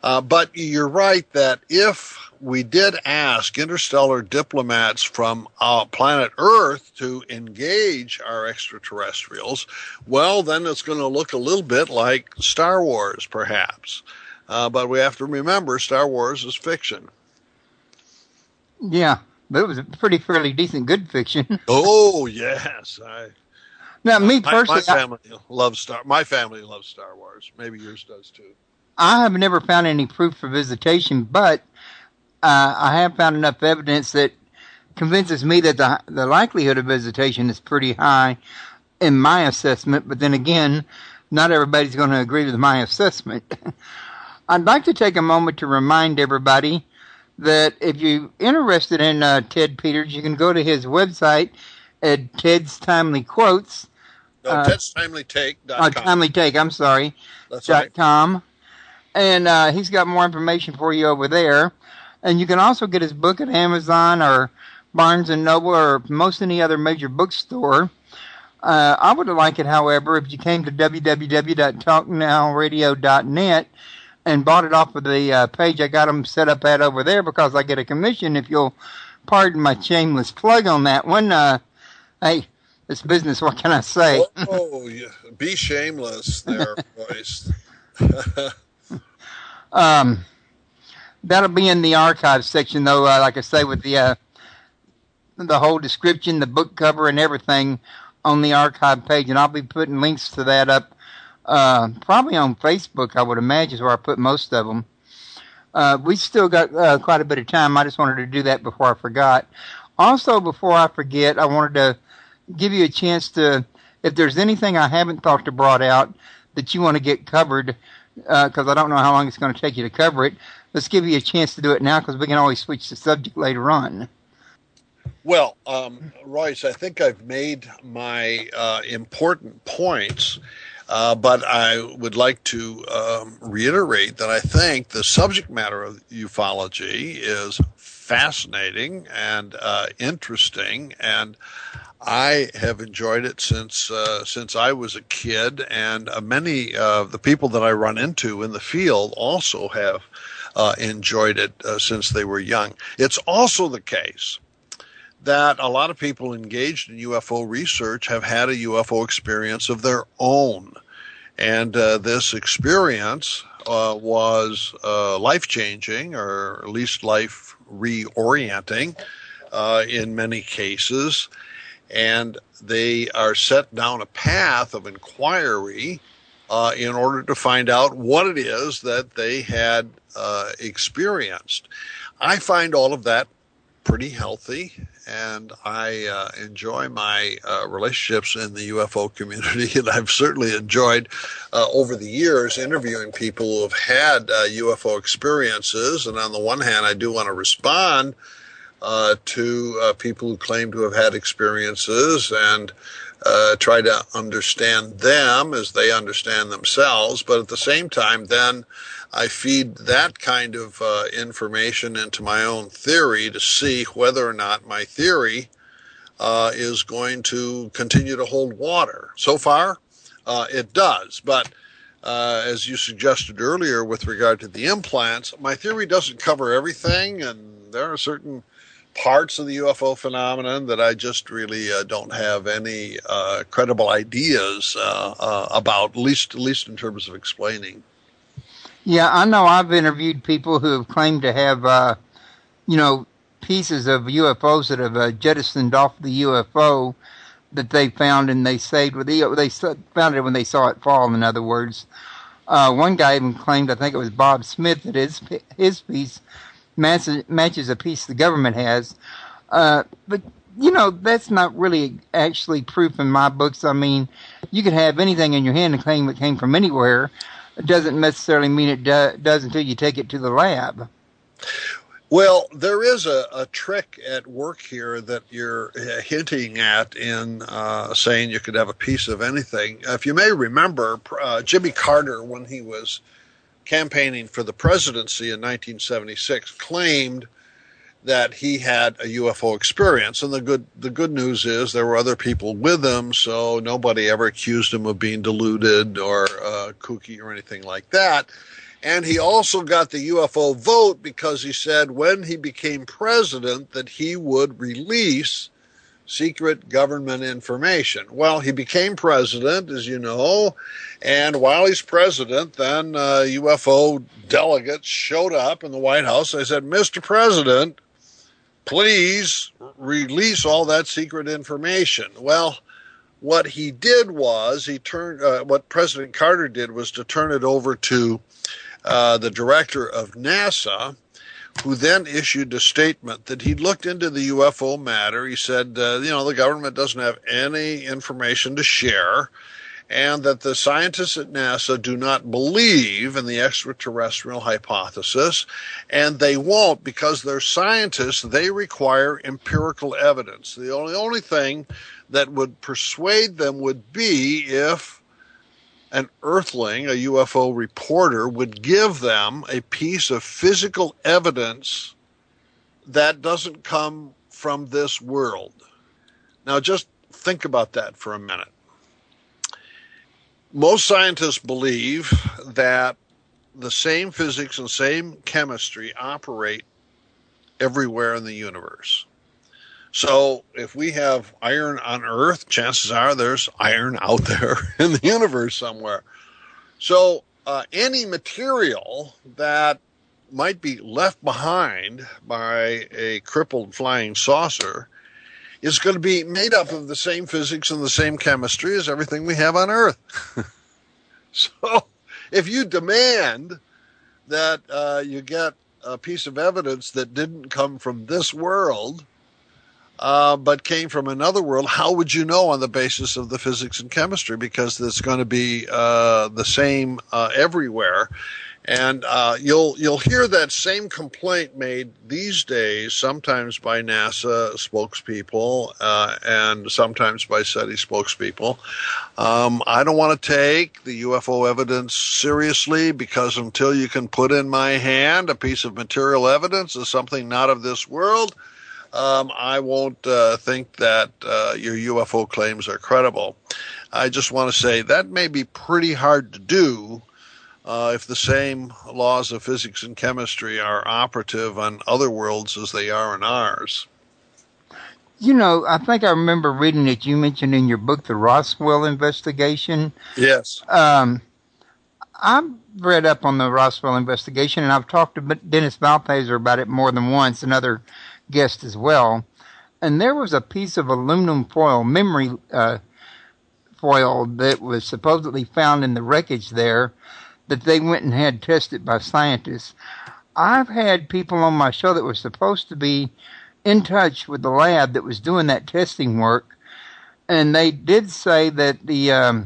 But you're right that if we did ask interstellar diplomats from planet Earth to engage our extraterrestrials, well, then it's going to look a little bit like Star Wars, perhaps. But we have to remember Star Wars is fiction. Yeah, but it was a fairly decent, good fiction. Oh, yes. Now, me personally, my family loves Star Wars. Maybe yours does too. I have never found any proof for visitation, but I have found enough evidence that convinces me that the likelihood of visitation is pretty high in my assessment. But then again, not everybody's going to agree with my assessment. I'd like to take a moment to remind everybody that if you're interested in Ted Peters, you can go to his website at Ted's Timely Quotes. Ted'sTimelyTake.com. Timely Take, I'm sorry. That's right. .com. And he's got more information for you over there. And you can also get his book at Amazon or Barnes & Noble or most any other major bookstore. I would like it, however, if you came to www.talknowradio.net and bought it off of the page I got them set up at over there, because I get a commission, if you'll pardon my shameless plug on that one. Hey, it's business, what can I say? Oh, yeah. Be shameless there, Royce. That'll be in the archives section, though, like I say, with the whole description, the book cover, and everything on the archive page. And I'll be putting links to that up probably on Facebook, I would imagine, is where I put most of them. We still got quite a bit of time. I just wanted to do that before I forgot. Also, before I forget, I wanted to give you a chance to, if there's anything I haven't thought to brought out that you want to get covered, because I don't know how long it's going to take you to cover it, let's give you a chance to do it now, because we can always switch the subject later on. Well, Royce, I think I've made my important points, but I would like to reiterate that I think the subject matter of ufology is fascinating and interesting, and I have enjoyed it since I was a kid, and many of the people that I run into in the field also have enjoyed it since they were young. It's also the case that a lot of people engaged in UFO research have had a UFO experience of their own, and this experience was life-changing, or at least life-reorienting in many cases. And they are set down a path of inquiry in order to find out what it is that they had experienced. I find all of that pretty healthy, and I enjoy my relationships in the UFO community, and I've certainly enjoyed over the years interviewing people who have had UFO experiences. And on the one hand, I do want to respond to people who claim to have had experiences and try to understand them as they understand themselves. But at the same time, then I feed that kind of information into my own theory to see whether or not my theory is going to continue to hold water. So far, it does. But as you suggested earlier with regard to the implants, my theory doesn't cover everything, and there are certain parts of the UFO phenomenon that I just really don't have any credible ideas about, at least in terms of explaining. Yeah, I know I've interviewed people who have claimed to have, pieces of UFOs that have jettisoned off the UFO that they found and they saved. They found it when they saw it fall, in other words. One guy even claimed, I think it was Bob Smith, that his piece matches a piece the government has. But, that's not really actually proof in my books. I mean, you could have anything in your hand and claim it came from anywhere. It doesn't necessarily mean it does until you take it to the lab. Well, there is a trick at work here that you're hinting at in saying you could have a piece of anything. If you may remember, Jimmy Carter, when he was campaigning for the presidency in 1976, claimed that he had a UFO experience. And the good news is there were other people with him, so nobody ever accused him of being deluded or kooky or anything like that. And he also got the UFO vote because he said when he became president that he would release secret government information. Well, he became president, as you know, and while he's president, then UFO delegates showed up in the White House. They said, Mr. President, please release all that secret information. Well, what he did was what President Carter did was to turn it over to the director of NASA, who then issued a statement that he'd looked into the UFO matter. He said, the government doesn't have any information to share, and that the scientists at NASA do not believe in the extraterrestrial hypothesis, and they won't because they're scientists. They require empirical evidence. The only thing that would persuade them would be if an earthling, a UFO reporter, would give them a piece of physical evidence that doesn't come from this world. Now, just think about that for a minute. Most scientists believe that the same physics and same chemistry operate everywhere in the universe. So if we have iron on Earth, chances are there's iron out there in the universe somewhere. So any material that might be left behind by a crippled flying saucer is going to be made up of the same physics and the same chemistry as everything we have on Earth. So if you demand that you get a piece of evidence that didn't come from this world, but came from another world, how would you know on the basis of the physics and chemistry? Because it's going to be the same everywhere. And you'll hear that same complaint made these days, sometimes by NASA spokespeople and sometimes by SETI spokespeople. I don't want to take the UFO evidence seriously because until you can put in my hand a piece of material evidence of something not of this world, I won't think that your UFO claims are credible. I just want to say that may be pretty hard to do if the same laws of physics and chemistry are operative on other worlds as they are in ours. You know, I think I remember reading that you mentioned in your book the Roswell investigation. Yes. I've read up on the Roswell investigation, and I've talked to Dennis Balthaser about it more than once, another guest as well. And there was a piece of aluminum foil, memory foil, that was supposedly found in the wreckage there that they went and had tested by scientists. I've had people on my show that were supposed to be in touch with the lab that was doing that testing work, and they did say that the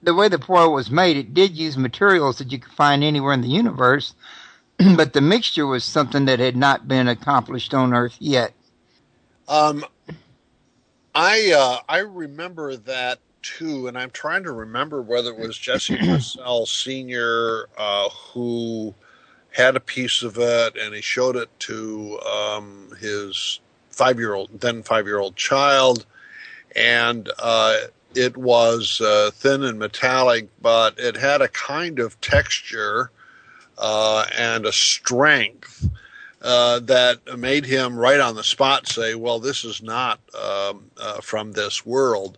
way the foil was made, it did use materials that you could find anywhere in the universe, but the mixture was something that had not been accomplished on Earth yet. I remember that too, and I'm trying to remember whether it was Jesse Purcell Sr. Who had a piece of it, and he showed it to his then five-year-old child, and it was thin and metallic, but it had a kind of texture and a strength that made him right on the spot say, well, this is not from this world.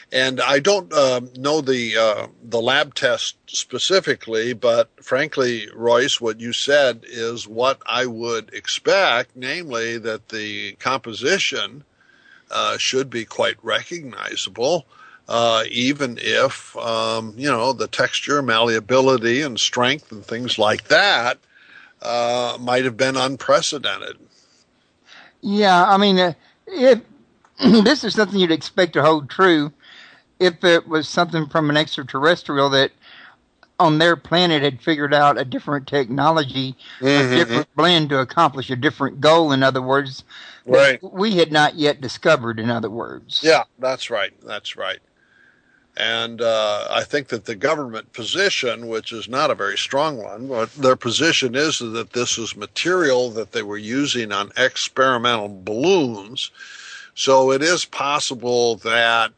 And I don't know the lab test specifically, but frankly, Royce, what you said is what I would expect, namely that the composition should be quite recognizable, even if, the texture, malleability, and strength and things like that might have been unprecedented. Yeah, I mean, if this is something you'd expect to hold true, if it was something from an extraterrestrial that on their planet had figured out a different technology, a different blend to accomplish a different goal, in other words, right, that we had not yet discovered, in other words. Yeah, that's right. That's right. And I think that the government position, which is not a very strong one, but their position is that this is material that they were using on experimental balloons. So it is possible that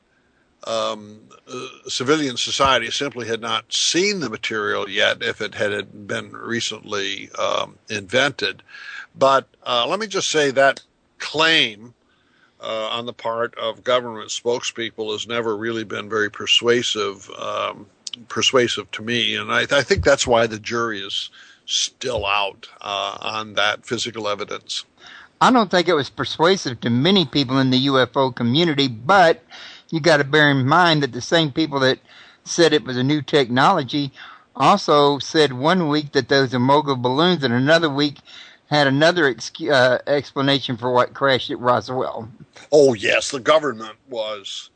civilian society simply had not seen the material yet if it had been recently invented. But let me just say that claim on the part of government spokespeople has never really been very persuasive to me, and I think that's why the jury is still out on that physical evidence. I don't think it was persuasive to many people in the UFO community, but you got to bear in mind that the same people that said it was a new technology also said one week that those are mogul balloons, and another week had another explanation for what crashed at Roswell. Oh yes, the government was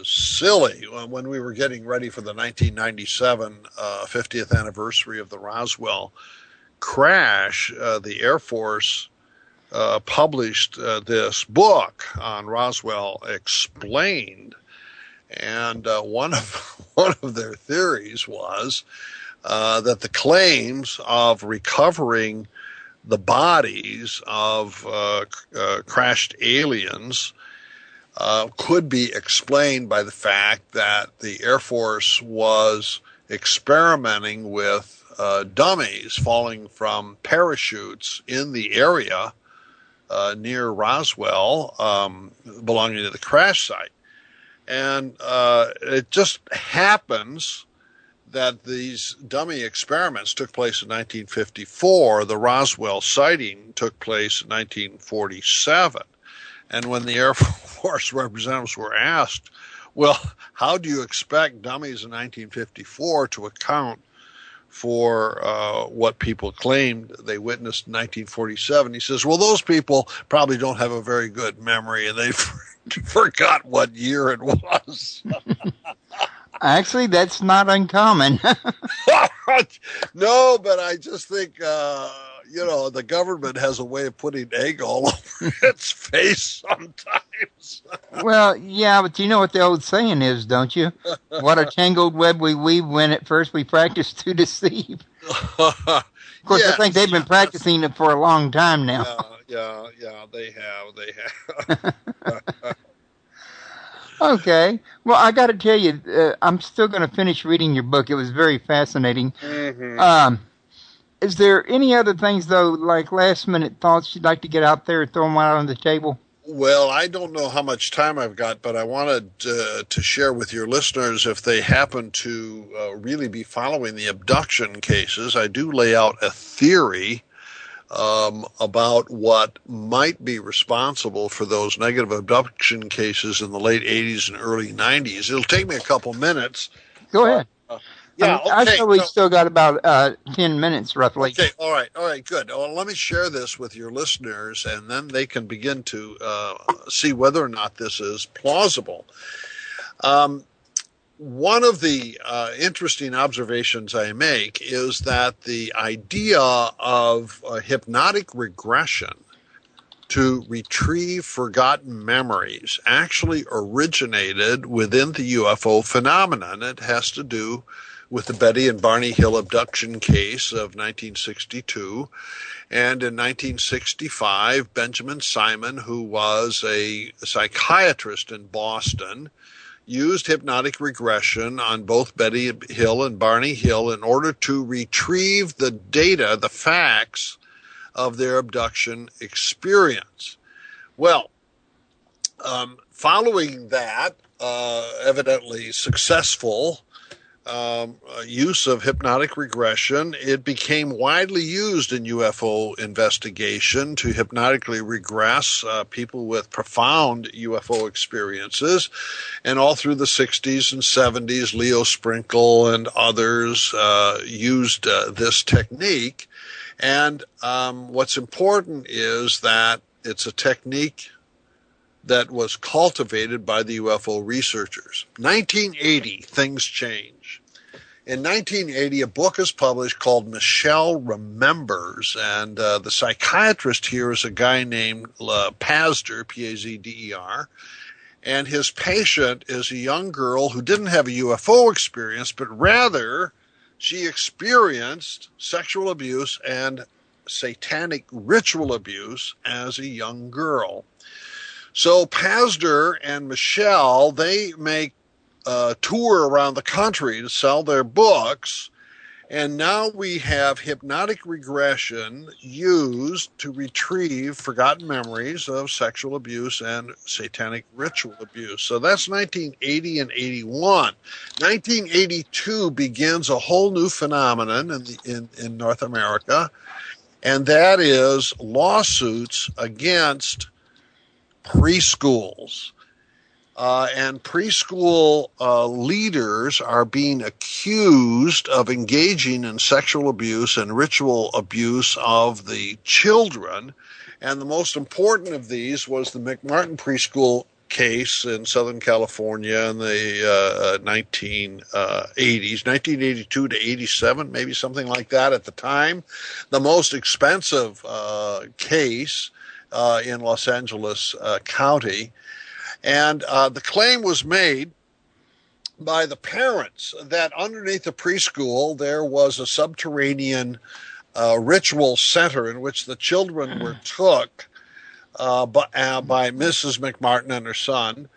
silly when we were getting ready for the 1997 50th anniversary of the Roswell crash. The Air Force published this book on Roswell Explained, and one of their theories was that the claims of recovering the bodies of crashed aliens could be explained by the fact that the Air Force was experimenting with dummies falling from parachutes in the area near Roswell, belonging to the crash site. And it just happens that these dummy experiments took place in 1954. The Roswell sighting took place in 1947. And when the Air Force representatives were asked, well, how do you expect dummies in 1954 to account for what people claimed they witnessed in 1947? He says, well, those people probably don't have a very good memory, and they forgot what year it was. Actually, that's not uncommon. No, but I just think, the government has a way of putting egg all over its face sometimes. Well, yeah, but you know what the old saying is, don't you? What a tangled web we weave when at first we practice to deceive. Of course, I think they've been practicing it for a long time now. Yeah, they have. Okay. Well, I got to tell you, I'm still going to finish reading your book. It was very fascinating. Mm-hmm. Is there any other things, though, like last-minute thoughts you'd like to get out there and throw them out on the table? Well, I don't know how much time I've got, but I wanted to share with your listeners, if they happen to really be following the abduction cases, I do lay out a theory about what might be responsible for those negative abduction cases in the late 80s and early 90s. It'll take me a couple minutes. Go ahead. Yeah, okay. I thought we still got about 10 minutes, roughly. Okay, all right, good. Well, let me share this with your listeners, and then they can begin to see whether or not this is plausible. One of the interesting observations I make is that the idea of hypnotic regression to retrieve forgotten memories actually originated within the UFO phenomenon. It has to do with the Betty and Barney Hill abduction case of 1962. And in 1965, Benjamin Simon, who was a psychiatrist in Boston, used hypnotic regression on both Betty Hill and Barney Hill in order to retrieve the data, the facts of their abduction experience. Well, following that evidently successful use of hypnotic regression, it became widely used in UFO investigation to hypnotically regress people with profound UFO experiences. And all through the 60s and 70s, Leo Sprinkle and others used this technique. And what's important is that it's a technique that was cultivated by the UFO researchers. 1980, things change. In 1980, a book is published called Michelle Remembers, and the psychiatrist here is a guy named Pazder, P-A-Z-D-E-R, and his patient is a young girl who didn't have a UFO experience, but rather she experienced sexual abuse and satanic ritual abuse as a young girl. So Pazder and Michelle, they make a tour around the country to sell their books. And now we have hypnotic regression used to retrieve forgotten memories of sexual abuse and satanic ritual abuse. So that's 1980 and 81. 1982 begins a whole new phenomenon in North America, and that is lawsuits against preschools. And preschool leaders are being accused of engaging in sexual abuse and ritual abuse of the children. And the most important of these was the McMartin preschool case in Southern California in the 1980s, 1982 to 87, maybe something like that at the time. The most expensive case in Los Angeles County. And the claim was made by the parents that underneath the preschool there was a subterranean ritual center in which the children were took by Mrs. McMartin and her son,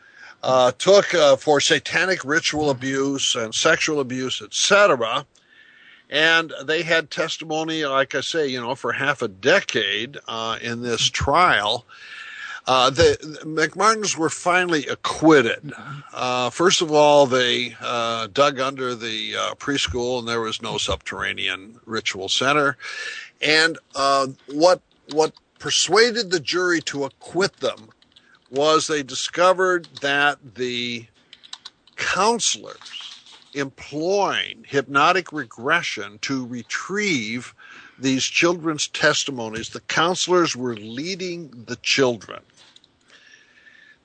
took for satanic ritual abuse and sexual abuse, etc. And they had testimony, like I say, for half a decade in this trial. The McMartins were finally acquitted. First of all, they dug under the preschool, and there was no subterranean ritual center. And what persuaded the jury to acquit them was they discovered that the counselors employing hypnotic regression to retrieve these children's testimonies, the counselors were leading the children.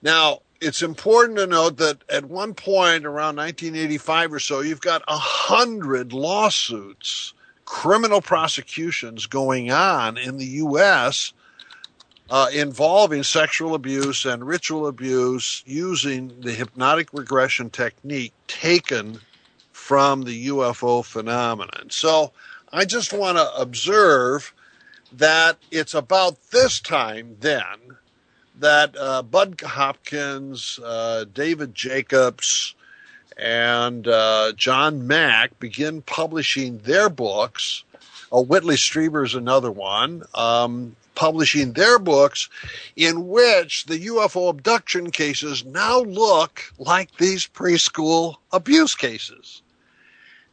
Now, it's important to note that at one point around 1985 or so, you've got 100 lawsuits, criminal prosecutions going on in the U.S. Involving sexual abuse and ritual abuse using the hypnotic regression technique taken from the UFO phenomenon. So I just want to observe that it's about this time then that Bud Hopkins, David Jacobs, and John Mack begin publishing their books. Whitley Strieber's another one, publishing their books in which the UFO abduction cases now look like these preschool abuse cases.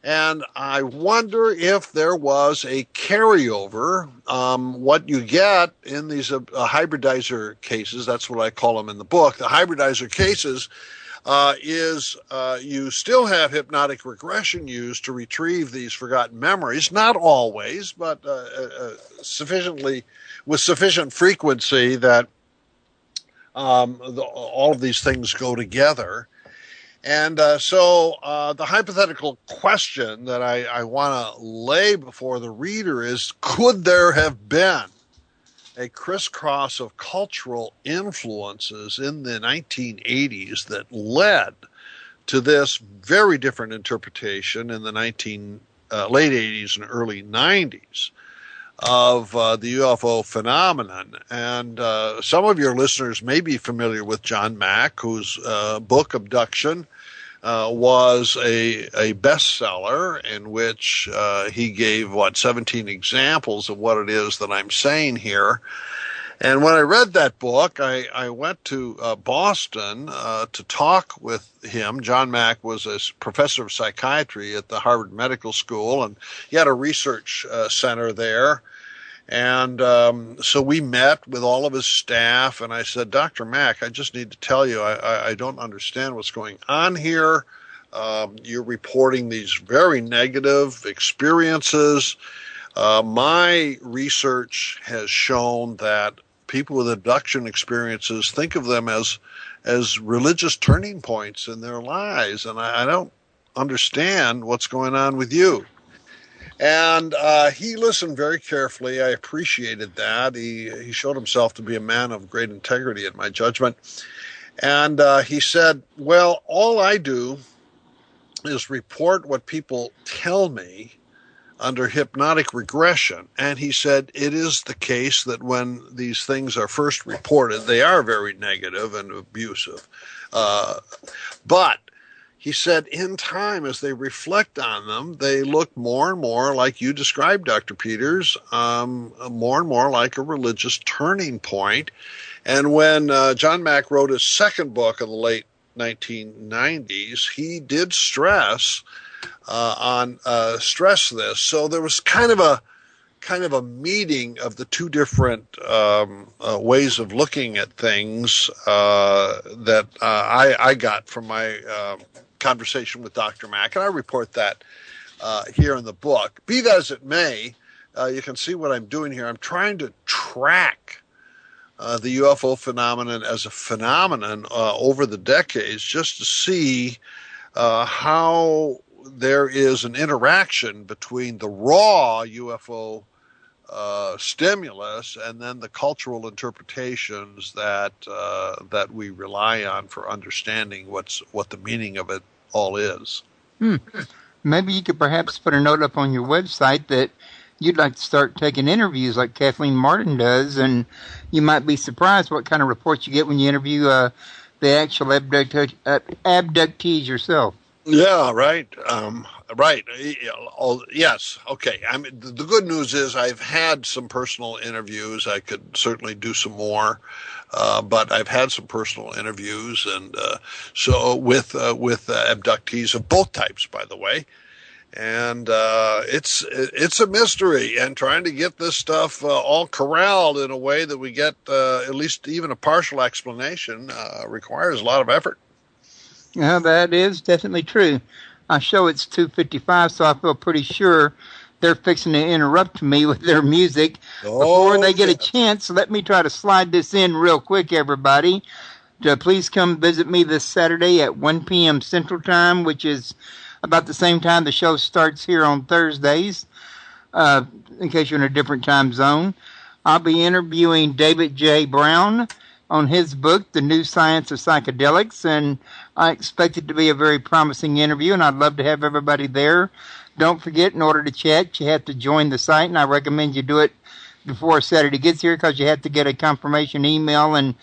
And I wonder if there was a carryover. What you get in these hybridizer cases, that's what I call them in the book, the hybridizer cases, is you still have hypnotic regression used to retrieve these forgotten memories. Not always, but with sufficient frequency that all of these things go together. And so the hypothetical question that I want to lay before the reader is, could there have been a crisscross of cultural influences in the 1980s that led to this very different interpretation in the late 80s and early 90s of the UFO phenomenon? And some of your listeners may be familiar with John Mack, whose book Abduction was a bestseller in which he gave 17 examples of what it is that I'm saying here. And when I read that book, I went to Boston to talk with him. John Mack was a professor of psychiatry at the Harvard Medical School, and he had a research center there. And so we met with all of his staff, and I said, Dr. Mack, I just need to tell you, I don't understand what's going on here. You're reporting these very negative experiences. My research has shown that people with abduction experiences think of them as religious turning points in their lives, and I don't understand what's going on with you. And he listened very carefully. I appreciated that. He showed himself to be a man of great integrity in my judgment. And he said, well, all I do is report what people tell me under hypnotic regression. And he said it is the case that when these things are first reported, they are very negative and abusive. But he said in time, as they reflect on them, they look more and more like you described, Dr. Peters, more and more like a religious turning point. And when John Mack wrote his second book in the late 1990s, he did stress this. So there was kind of a meeting of the two different ways of looking at things that I got from my conversation with Dr. Mack, and I report that here in the book. Be that as it may, you can see what I'm doing here. I'm trying to track the UFO phenomenon as a phenomenon over the decades, just to see how there is an interaction between the raw UFO stimulus and then the cultural interpretations that we rely on for understanding what the meaning of it all is. Maybe you could perhaps put a note up on your website that you'd like to start taking interviews like Kathleen Martin does, and you might be surprised what kind of reports you get when you interview the actual abductees yourself. Yeah, right. Right. Yes. Okay. I mean, the good news is I've had some personal interviews. I could certainly do some more, but I've had some personal interviews, and so with abductees of both types, by the way. And it's a mystery, and trying to get this stuff all corralled in a way that we get at least even a partial explanation requires a lot of effort. Yeah, that is definitely true. I show it's 2:55, so I feel pretty sure they're fixing to interrupt me with their music. Before they get a chance, let me try to slide this in real quick, everybody. Please come visit me this Saturday at 1 p.m. Central Time, which is about the same time the show starts here on Thursdays, in case you're in a different time zone. I'll be interviewing David J. Brown on his book, The New Science of Psychedelics, and I expect it to be a very promising interview, and I'd love to have everybody there. Don't forget, in order to chat, you have to join the site, and I recommend you do it before Saturday gets here, because you have to get a confirmation email and,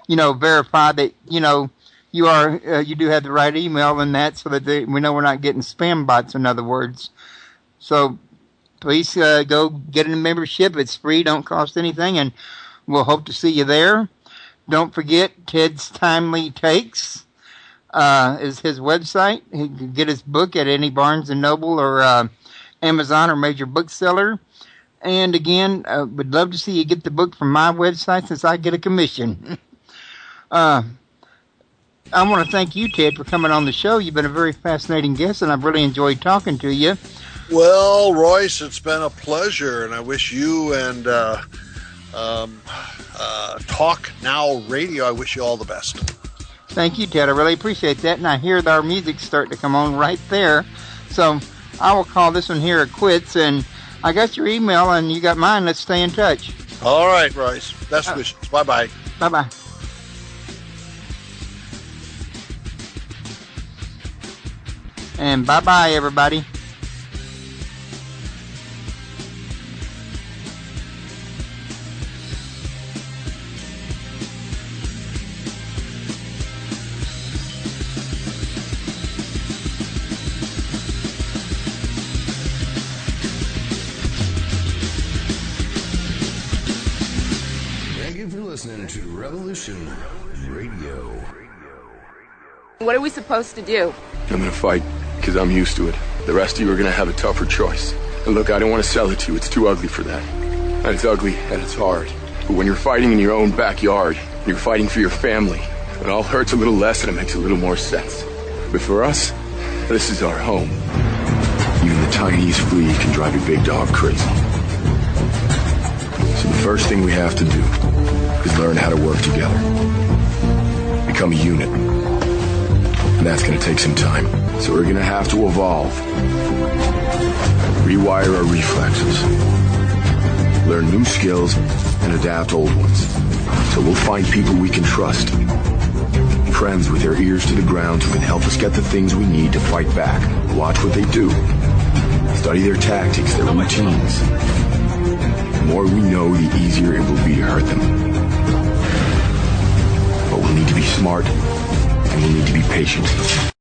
verify that, you do have the right email and that, so that we know we're not getting spam bots, in other words. So please go get a membership. It's free, don't cost anything, and we'll hope to see you there. Don't forget, Ted's Timely Takes is his website. He can get his book at any Barnes & Noble or Amazon or major bookseller. And again, would love to see you get the book from my website, since I get a commission. I want to thank you, Ted, for coming on the show. You've been a very fascinating guest, and I've really enjoyed talking to you. Well, Royce, it's been a pleasure, and I wish you and Talk Now Radio, I wish you all the best. Thank you, Ted. I really appreciate that, and I hear our music starting to come on right there. So I will call this one here a quits, and I got your email, and you got mine. Let's stay in touch. All right, Royce. Best wishes. Bye-bye. Bye-bye. And bye-bye, everybody. Listening to Revolution Radio. What are we supposed to do? I'm gonna fight, because I'm used to it. The rest of you are gonna have a tougher choice. And look, I don't want to sell it to you. It's too ugly for that. And it's ugly, and it's hard. But when you're fighting in your own backyard, and you're fighting for your family, it all hurts a little less and it makes a little more sense. But for us, this is our home. Even the tiniest flea can drive a big dog crazy. So the first thing we have to do is learn how to work together. Become a unit. And that's going to take some time. So we're going to have to evolve. Rewire our reflexes. Learn new skills and adapt old ones. So we'll find people we can trust. Friends with their ears to the ground who can help us get the things we need to fight back. Watch what they do. Study their tactics, their routines. The more we know, the easier it will be to hurt them. But we'll need to be smart, and we'll need to be patient.